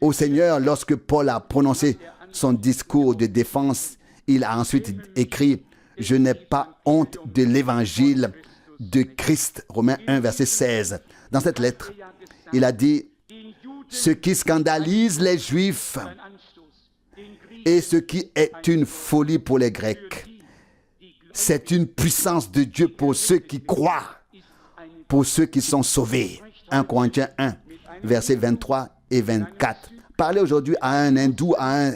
au Seigneur. Lorsque Paul a prononcé son discours de défense, il a ensuite écrit « Je n'ai pas honte de l'évangile de Christ ». Romains 1, verset 16. Dans cette lettre, il a dit « Ce qui scandalise les Juifs et ce qui est une folie pour les Grecs, c'est une puissance de Dieu pour ceux qui croient, pour ceux qui sont sauvés. » 1 Corinthiens 1, versets 23 et 24. Parlez aujourd'hui à un hindou, à un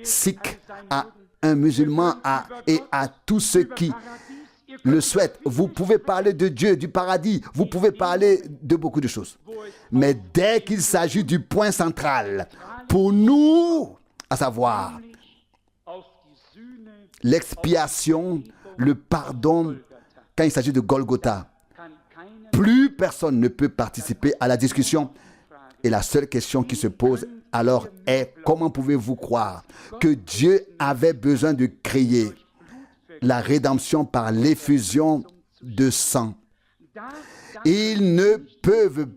sikh, à un musulman et à tous ceux qui le souhaitent. Vous pouvez parler de Dieu, du paradis, vous pouvez parler de beaucoup de choses. Mais dès qu'il s'agit du point central, pour nous, à savoir l'expiation, le pardon, quand il s'agit de Golgotha, plus personne ne peut participer à la discussion. Et la seule question qui se pose alors est: comment pouvez-vous croire que Dieu avait besoin de créer la rédemption par l'effusion de sang? Ils ne peuvent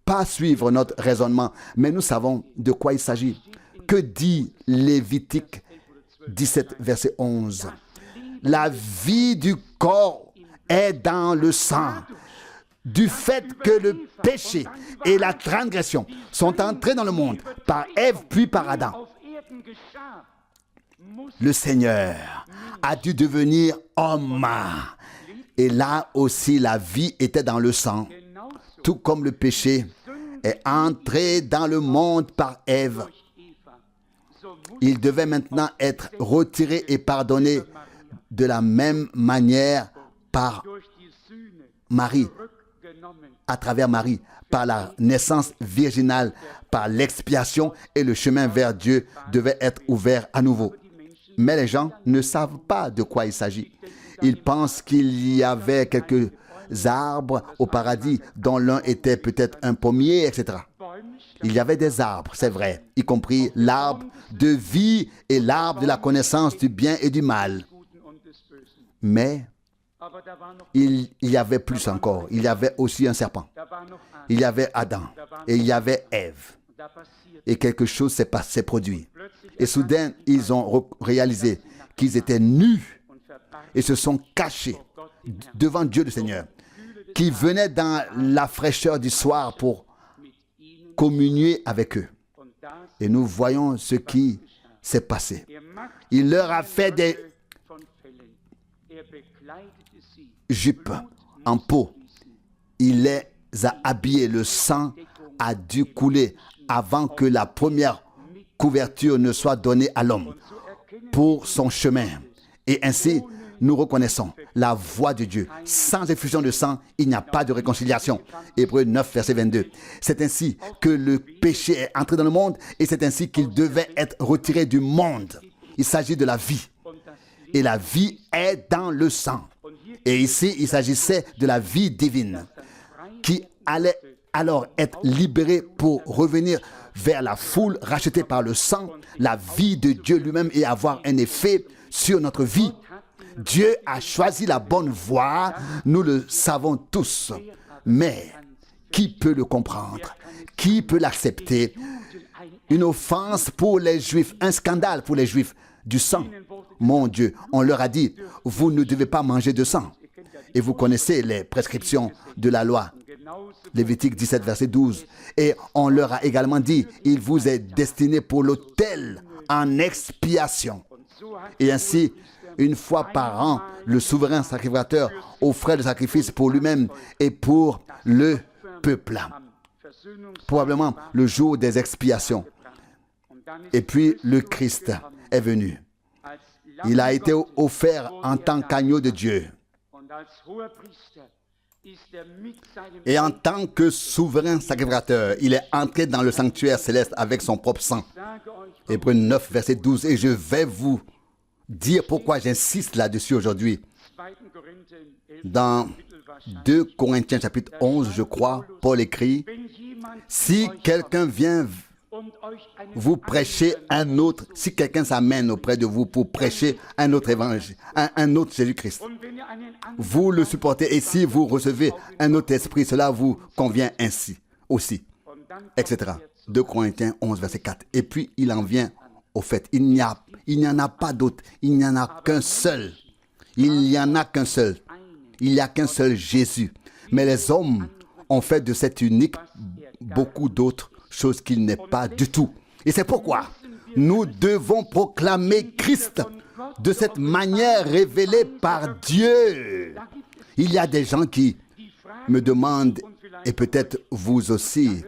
pas suivre notre raisonnement, mais nous savons de quoi il s'agit. Que dit Lévitique 17, verset 11? La vie du corps est dans le sang. du fait que le péché et la transgression sont entrés dans le monde par Ève puis par Adam, le Seigneur a dû devenir homme. Et là aussi, la vie était dans le sang, tout comme le péché est entré dans le monde par Ève. Il devait maintenant être retiré et pardonné de la même manière par Marie, à travers Marie, par la naissance virginale, par l'expiation, et le chemin vers Dieu devait être ouvert à nouveau. Mais les gens ne savent pas de quoi il s'agit. Ils pensent qu'il y avait quelques arbres au paradis, dont l'un était peut-être un pommier, etc. Il y avait des arbres, c'est vrai, y compris l'arbre de vie et l'arbre de la connaissance du bien et du mal. Mais il y avait plus encore. Il y avait aussi un serpent. Il y avait Adam et il y avait Ève. Et quelque chose s'est produit. Et soudain, ils ont réalisé qu'ils étaient nus et se sont cachés devant Dieu le Seigneur, qui venait dans la fraîcheur du soir pour communier avec eux. Et nous voyons ce qui s'est passé. Il leur a fait des jupes en peau. Il les a habillés. Le sang a dû couler avant que la première couverture ne soit donnée à l'homme pour son chemin. Et ainsi, nous reconnaissons la voix de Dieu. Sans effusion de sang, il n'y a pas de réconciliation. Hébreux 9, verset 22. C'est ainsi que le péché est entré dans le monde et c'est ainsi qu'il devait être retiré du monde. Il s'agit de la vie. Et la vie est dans le sang. Et ici, il s'agissait de la vie divine qui allait alors être libérée pour revenir vers la foule rachetée par le sang, la vie de Dieu lui-même et avoir un effet sur notre vie. Dieu a choisi la bonne voie, nous le savons tous. Mais qui peut le comprendre? Qui peut l'accepter? Une offense pour les Juifs, un scandale pour les Juifs, du sang. Mon Dieu, on leur a dit, vous ne devez pas manger de sang. Et vous connaissez les prescriptions de la loi. Lévitique 17, verset 12. Et on leur a également dit, il vous est destiné pour l'autel en expiation. Et ainsi, une fois par an, le souverain sacrificateur offrait le sacrifice pour lui-même et pour le peuple. Probablement le jour des expiations. Et puis le Christ est venu. Il a été offert en tant qu'agneau de Dieu. Et en tant que souverain sacrificateur, il est entré dans le sanctuaire céleste avec son propre sang. Hébreux 9, verset 12. Et je vais vous dire pourquoi j'insiste là-dessus aujourd'hui. Dans 2 Corinthiens chapitre 11, je crois, Paul écrit, « Si quelqu'un vient vous prêcher un autre, si quelqu'un s'amène auprès de vous pour prêcher un autre évangile, un autre Jésus-Christ, vous le supportez et si vous recevez un autre esprit, cela vous convient ainsi aussi, etc. 2 Corinthiens 11, verset 4. Et puis il en vient au fait, il n'y en a pas d'autre, il n'y en a qu'un seul. Il n'y en a qu'un seul. Il n'y a qu'un seul Jésus. Mais les hommes ont fait de cet unique beaucoup d'autres choses qu'il n'est pas du tout. Et c'est pourquoi nous devons proclamer Christ de cette manière révélée par Dieu. Il y a des gens qui me demandent, et peut-être vous aussi,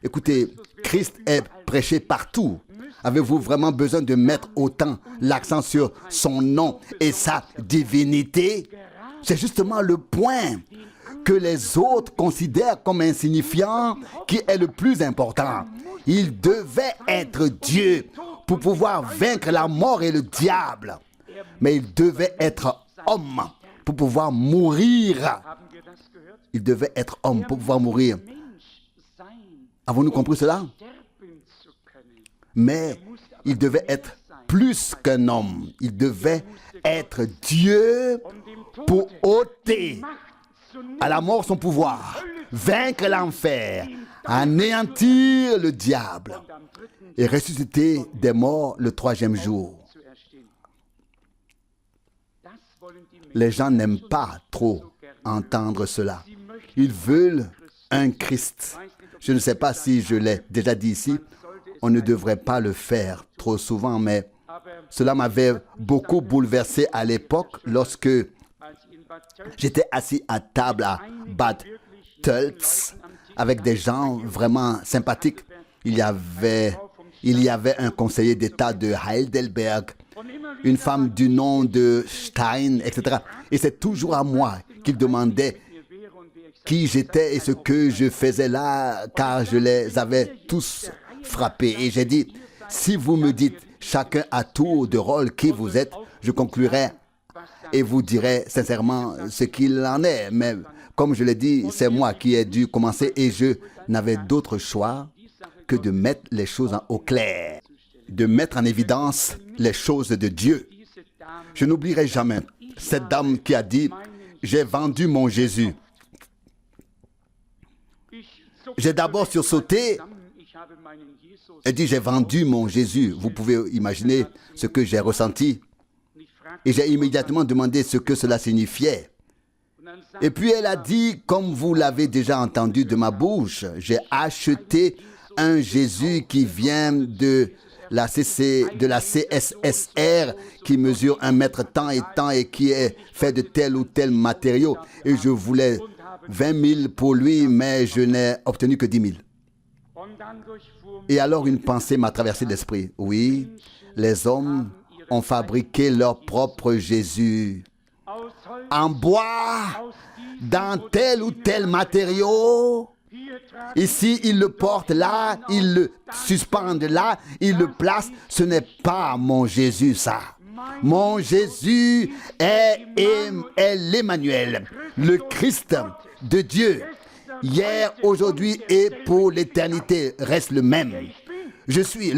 écoutez, Christ est prêché partout. Avez-vous vraiment besoin de mettre autant l'accent sur son nom et sa divinité? C'est justement le point que les autres considèrent comme insignifiant qui est le plus important. Il devait être Dieu pour pouvoir vaincre la mort et le diable. Mais il devait être homme pour pouvoir mourir. Il devait être homme pour pouvoir mourir. Avons-nous compris cela? Mais il devait être plus qu'un homme. Il devait être Dieu pour ôter à la mort son pouvoir, vaincre l'enfer, anéantir le diable et ressusciter des morts le troisième jour. Les gens n'aiment pas trop entendre cela. Ils veulent un Christ. Je ne sais pas si je l'ai déjà dit ici. On ne devrait pas le faire trop souvent, mais cela m'avait beaucoup bouleversé à l'époque lorsque j'étais assis à table à Bad Tölz avec des gens vraiment sympathiques. Il y avait un conseiller d'État de Heidelberg, une femme du nom de Stein, etc. Et c'est toujours à moi qu'il demandait qui j'étais et ce que je faisais là, car je les avais tous frappés. Et j'ai dit, si vous me dites chacun à tour de rôle qui vous êtes, je conclurai et vous dirai sincèrement ce qu'il en est. Mais comme je l'ai dit, c'est moi qui ai dû commencer et je n'avais d'autre choix que de mettre les choses au clair, de mettre en évidence les choses de Dieu. Je n'oublierai jamais cette dame qui a dit, j'ai vendu mon Jésus. J'ai d'abord sursauté et dit, j'ai vendu mon Jésus. Vous pouvez imaginer ce que j'ai ressenti. Et j'ai immédiatement demandé ce que cela signifiait. Et puis elle a dit, comme vous l'avez déjà entendu de ma bouche, j'ai acheté un Jésus qui vient de la CSSR, qui mesure 1 mètre tant et qui est fait de tel ou tel matériau. Et je voulais 20 000 pour lui, mais je n'ai obtenu que 10 000. Et alors une pensée m'a traversé l'esprit. Oui, les hommes ont fabriqué leur propre Jésus en bois, dans tel ou tel matériau. Ici, ils le portent là, ils le suspendent là, ils le placent. Ce n'est pas mon Jésus, ça. Mon Jésus est l'Emmanuel, le Christ de Dieu. Hier, aujourd'hui et pour l'éternité reste le même. Je suis.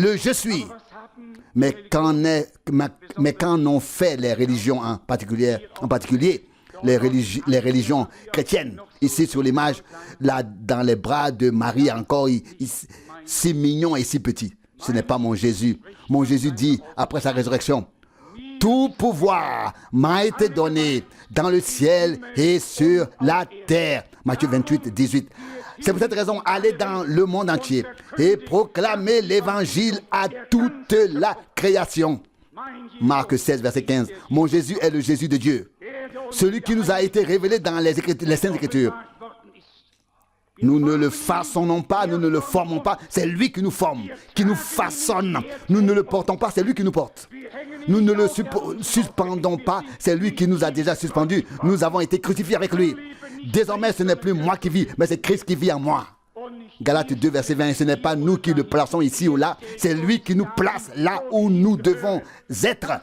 Mais qu'en ont fait les religions en particulier les religions chrétiennes? Ici sur l'image, là dans les bras de Marie encore, si mignon et si petit. Ce n'est pas mon Jésus. Mon Jésus dit après sa résurrection, tout pouvoir m'a été donné dans le ciel et sur la terre. Matthieu 28, 18. C'est pour cette raison, allez dans le monde entier et proclamez l'évangile à toute la création. Marc 16, verset 15. Mon Jésus est le Jésus de Dieu. Celui qui nous a été révélé dans les Saintes Écritures. Nous ne le façonnons pas, nous ne le formons pas. C'est lui qui nous forme, qui nous façonne. Nous ne le portons pas, c'est lui qui nous porte. Nous ne le suspendons pas, c'est lui qui nous a déjà suspendus. Nous avons été crucifiés avec lui. Désormais, ce n'est plus moi qui vis, mais c'est Christ qui vit en moi. Galates 2, verset 20. Ce n'est pas nous qui le plaçons ici ou là, c'est lui qui nous place là où nous devons être.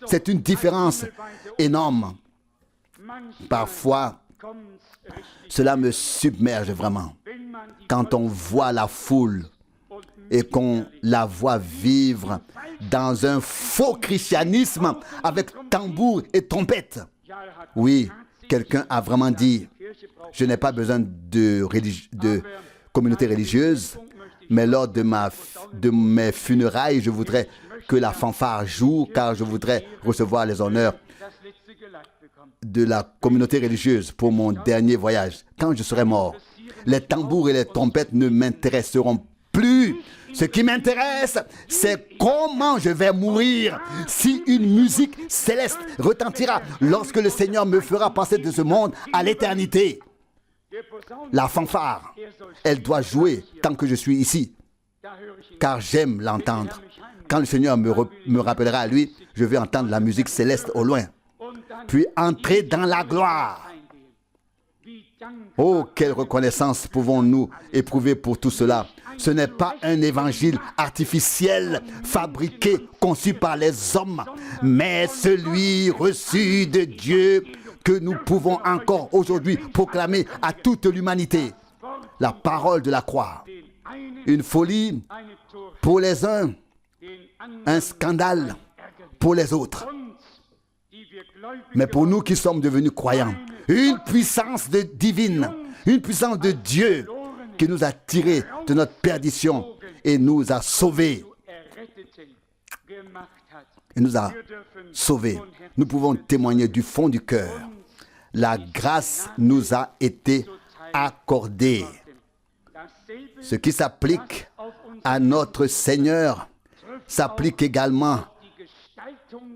C'est une différence énorme. Parfois, cela me submerge vraiment. Quand on voit la foule et qu'on la voit vivre dans un faux christianisme avec tambour et trompette. Oui, quelqu'un a vraiment dit, je n'ai pas besoin de communauté religieuse, mais lors de mes funérailles, je voudrais que la fanfare joue, car je voudrais recevoir les honneurs de la communauté religieuse pour mon dernier voyage. Quand je serai mort, les tambours et les trompettes ne m'intéresseront plus. Ce qui m'intéresse, c'est comment je vais mourir. Si une musique céleste retentira lorsque le Seigneur me fera passer de ce monde à l'éternité. La fanfare, elle doit jouer tant que je suis ici, car j'aime l'entendre. Quand le Seigneur me rappellera à lui, je vais entendre la musique céleste au loin, puis entrer dans la gloire. Oh, quelle reconnaissance pouvons-nous éprouver pour tout cela. Ce n'est pas un évangile artificiel, fabriqué, conçu par les hommes, mais celui reçu de Dieu que nous pouvons encore aujourd'hui proclamer à toute l'humanité. La parole de la croix. Une folie pour les uns, un scandale pour les autres. Mais pour nous qui sommes devenus croyants, une puissance divine, une puissance de Dieu qui nous a tirés de notre perdition et nous a sauvés. Et nous a sauvés. Nous pouvons témoigner du fond du cœur. La grâce nous a été accordé. Ce qui s'applique à notre Seigneur s'applique également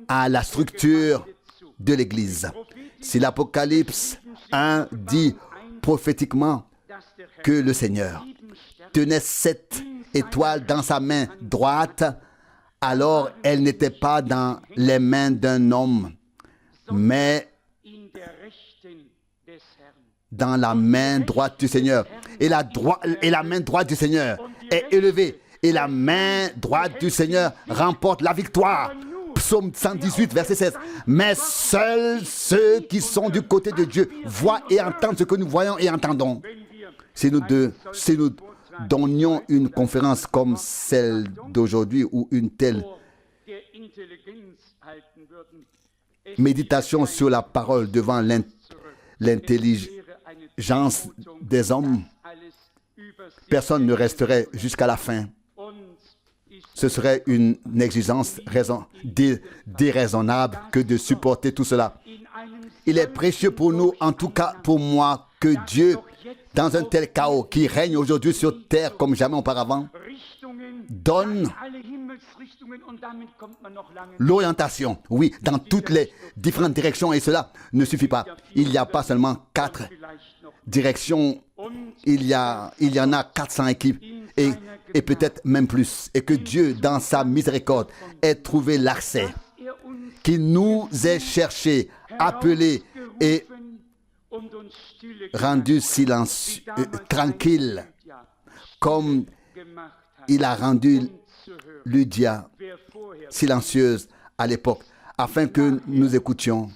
à la structure de l'Église. Si l'Apocalypse 1 dit prophétiquement que le Seigneur tenait 7 étoiles dans sa main droite, alors elle n'était pas dans les mains d'un homme, mais dans la main droite du Seigneur. Et la main droite du Seigneur est élevée. Et la main droite du Seigneur remporte la victoire. Psaume 118, verset 16. Mais seuls ceux qui sont du côté de Dieu voient et entendent ce que nous voyons et entendons. Si nous donnions une conférence comme celle d'aujourd'hui ou une telle méditation sur la parole devant l'intelligence des hommes, personne ne resterait jusqu'à la fin. Ce serait une exigence déraisonnable que de supporter tout cela. Il est précieux pour nous, en tout cas pour moi, que Dieu, dans un tel chaos qui règne aujourd'hui sur terre comme jamais auparavant, donne l'orientation, oui, dans toutes les différentes directions, et cela ne suffit pas. Il n'y a pas seulement 4 directions, il y en a 400 équipes, et peut-être même plus, et que Dieu, dans sa miséricorde, ait trouvé l'accès, qu'il nous ait cherché, appelé et rendu tranquille, comme il a rendu Lydia silencieuse à l'époque, afin que nous écoutions.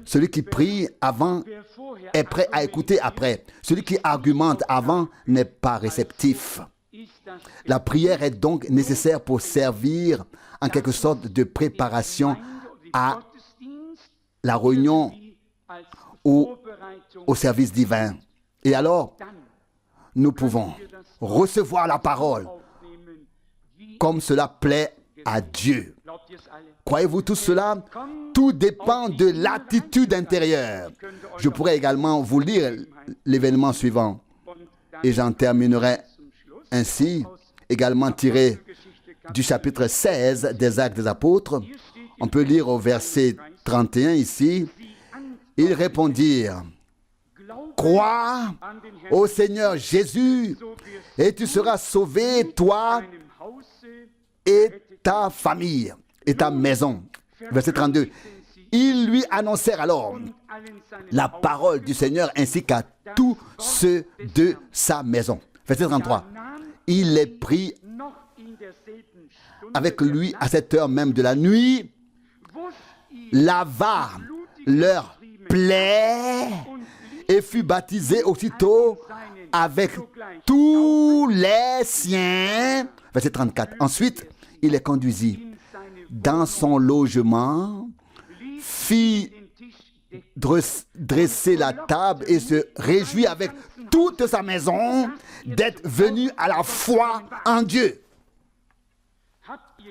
Celui qui prie avant est prêt à écouter après. Celui qui argumente avant n'est pas réceptif. La prière est donc nécessaire pour servir en quelque sorte de préparation à la réunion ou au service divin. Et alors, nous pouvons recevoir la parole comme cela plaît à Dieu. Croyez-vous tout cela? Tout dépend de l'attitude intérieure. Je pourrais également vous lire l'événement suivant. Et j'en terminerai ainsi, également tiré du chapitre 16 des Actes des Apôtres. On peut lire au verset 31 ici. Ils répondirent: crois au Seigneur Jésus et tu seras sauvé, toi et ta famille et ta maison. Verset 32. Ils lui annoncèrent alors la parole du Seigneur ainsi qu'à tous ceux de sa maison. Verset 33. Il les prit avec lui à cette heure même de la nuit, lava leurs plaies et fut baptisé aussitôt avec tous les siens. Verset 34. Ensuite, il les conduisit dans son logement, fit dresser la table et se réjouit avec toute sa maison d'être venu à la foi en Dieu.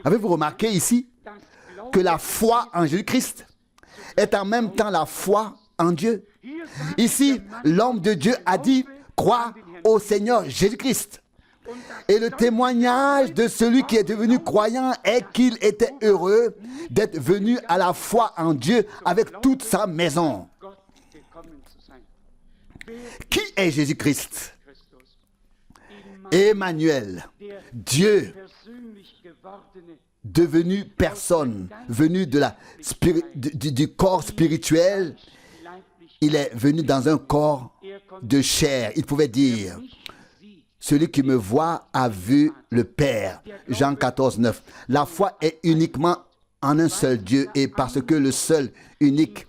Avez-vous remarqué ici que la foi en Jésus-Christ est en même temps la foi en Dieu? Ici, l'homme de Dieu a dit: crois au Seigneur Jésus-Christ. Et le témoignage de celui qui est devenu croyant est qu'il était heureux d'être venu à la foi en Dieu avec toute sa maison. Qui est Jésus-Christ? Emmanuel, Dieu devenu personne, venu du corps spirituel. Il est venu dans un corps de chair. Il pouvait dire: celui qui me voit a vu le Père. Jean 14, 9. La foi est uniquement en un seul Dieu, et parce que le seul, unique,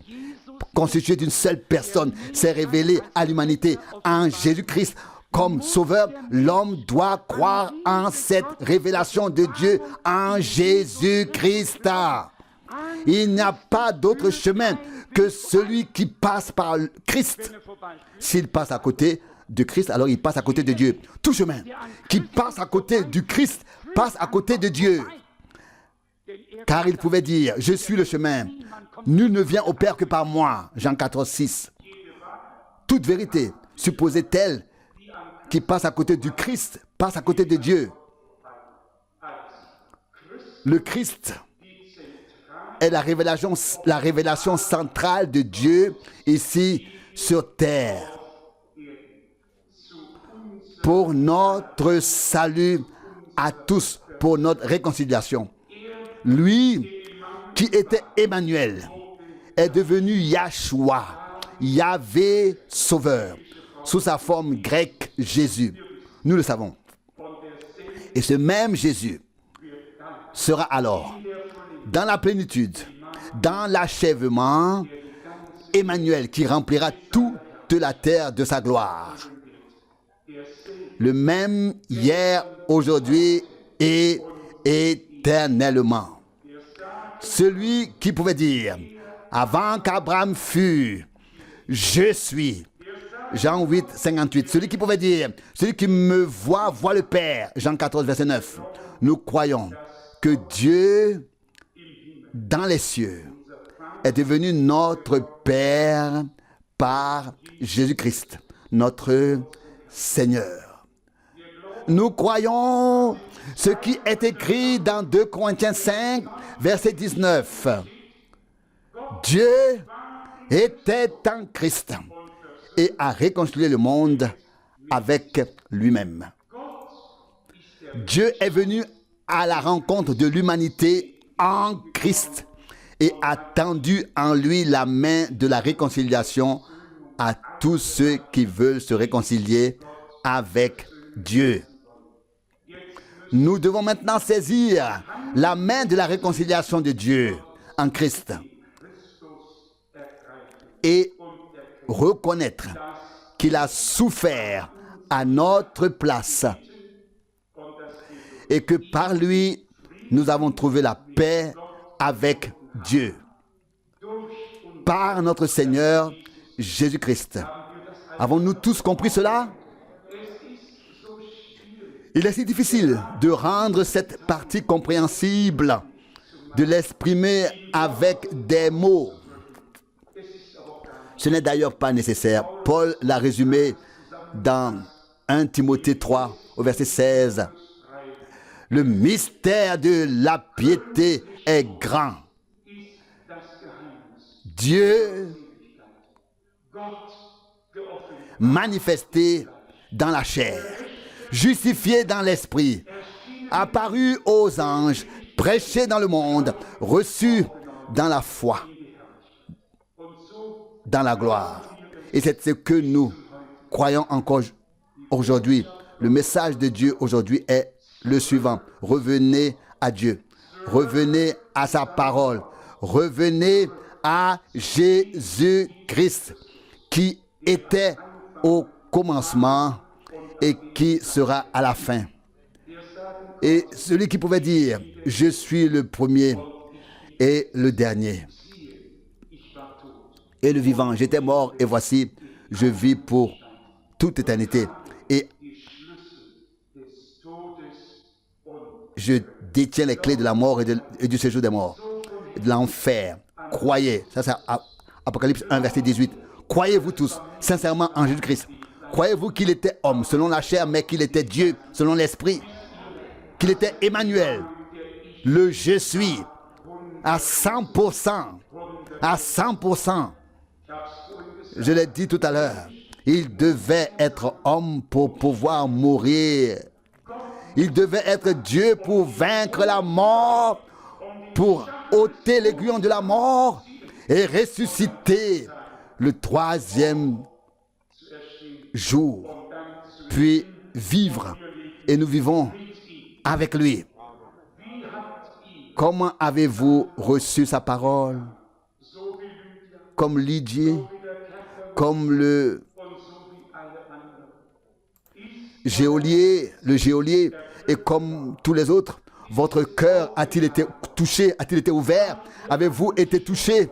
constitué d'une seule personne, s'est révélé à l'humanité en Jésus-Christ comme sauveur, l'homme doit croire en cette révélation de Dieu en Jésus-Christ. Il n'y a pas d'autre chemin que celui qui passe par Christ. S'il passe à côté de Christ, alors il passe à côté de Dieu. Tout chemin qui passe à côté du Christ passe à côté de Dieu. Car il pouvait dire: je suis le chemin, nul ne vient au Père que par moi. Jean 14, 6. Toute vérité supposait-elle, qui passe à côté du Christ, passe à côté de Dieu. Le Christ est la révélation centrale de Dieu ici sur terre. Pour notre salut à tous, pour notre réconciliation. Lui qui était Emmanuel est devenu Yahshua, Yahvé Sauveur, sous sa forme grecque Jésus. Nous le savons. Et ce même Jésus sera alors dans la plénitude, dans l'achèvement, Emmanuel qui remplira toute la terre de sa gloire. Le même hier, aujourd'hui et éternellement. Celui qui pouvait dire, avant qu'Abraham fût, je suis. Jean 8, 58. Celui qui pouvait dire, celui qui me voit, voit le Père. Jean 14, verset 9. Nous croyons que Dieu, dans les cieux, est devenu notre Père par Jésus-Christ, notre Seigneur. Nous croyons ce qui est écrit dans 2 Corinthiens 5, verset 19. Dieu était en Christ et a réconcilié le monde avec lui-même. Dieu est venu à la rencontre de l'humanité en Christ et a tendu en lui la main de la réconciliation à tous ceux qui veulent se réconcilier avec Dieu. Nous devons maintenant saisir la main de la réconciliation de Dieu en Christ et reconnaître qu'il a souffert à notre place et que par lui, nous avons trouvé la paix avec Dieu. Par notre Seigneur Jésus-Christ. Avons-nous tous compris cela? Il est si difficile de rendre cette partie compréhensible, de l'exprimer avec des mots. Ce n'est d'ailleurs pas nécessaire. Paul l'a résumé dans 1 Timothée 3, au verset 16. Le mystère de la piété est grand. Dieu manifesté dans la chair, justifié dans l'esprit, apparu aux anges, prêché dans le monde, reçu dans la foi, dans la gloire. Et c'est ce que nous croyons encore aujourd'hui. Le message de Dieu aujourd'hui est le suivant. Revenez à Dieu. Revenez à sa parole. Revenez à Jésus-Christ qui était au commencement et qui sera à la fin. Et celui qui pouvait dire, je suis le premier et le dernier. Et le vivant, j'étais mort et voici, je vis pour toute éternité. Et je détiens les clés de la mort et du séjour des morts, de l'enfer. Croyez, ça c'est Apocalypse 1, verset 18. Croyez-vous tous sincèrement en Jésus-Christ? Croyez-vous qu'il était homme selon la chair, mais qu'il était Dieu selon l'esprit? Qu'il était Emmanuel, le je suis, à 100%, à 100%. Je l'ai dit tout à l'heure, il devait être homme pour pouvoir mourir. Il devait être Dieu pour vaincre la mort, pour ôter l'aiguillon de la mort et ressusciter le troisième jour, puis vivre. Et nous vivons avec lui. Comment avez-vous reçu sa parole? Comme Lydie, comme le geôlier, et comme tous les autres, votre cœur a-t-il été touché, a-t-il été ouvert? Avez-vous été touché?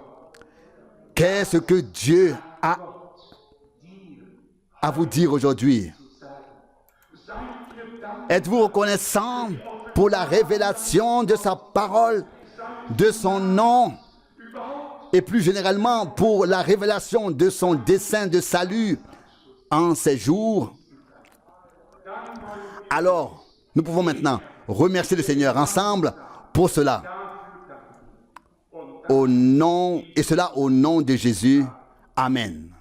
Qu'est-ce que Dieu a à vous dire aujourd'hui? Êtes-vous reconnaissant pour la révélation de sa parole, de son nom, et plus généralement pour la révélation de son dessein de salut en ces jours, alors nous pouvons maintenant remercier le Seigneur ensemble pour cela. Au nom, et cela au nom de Jésus. Amen.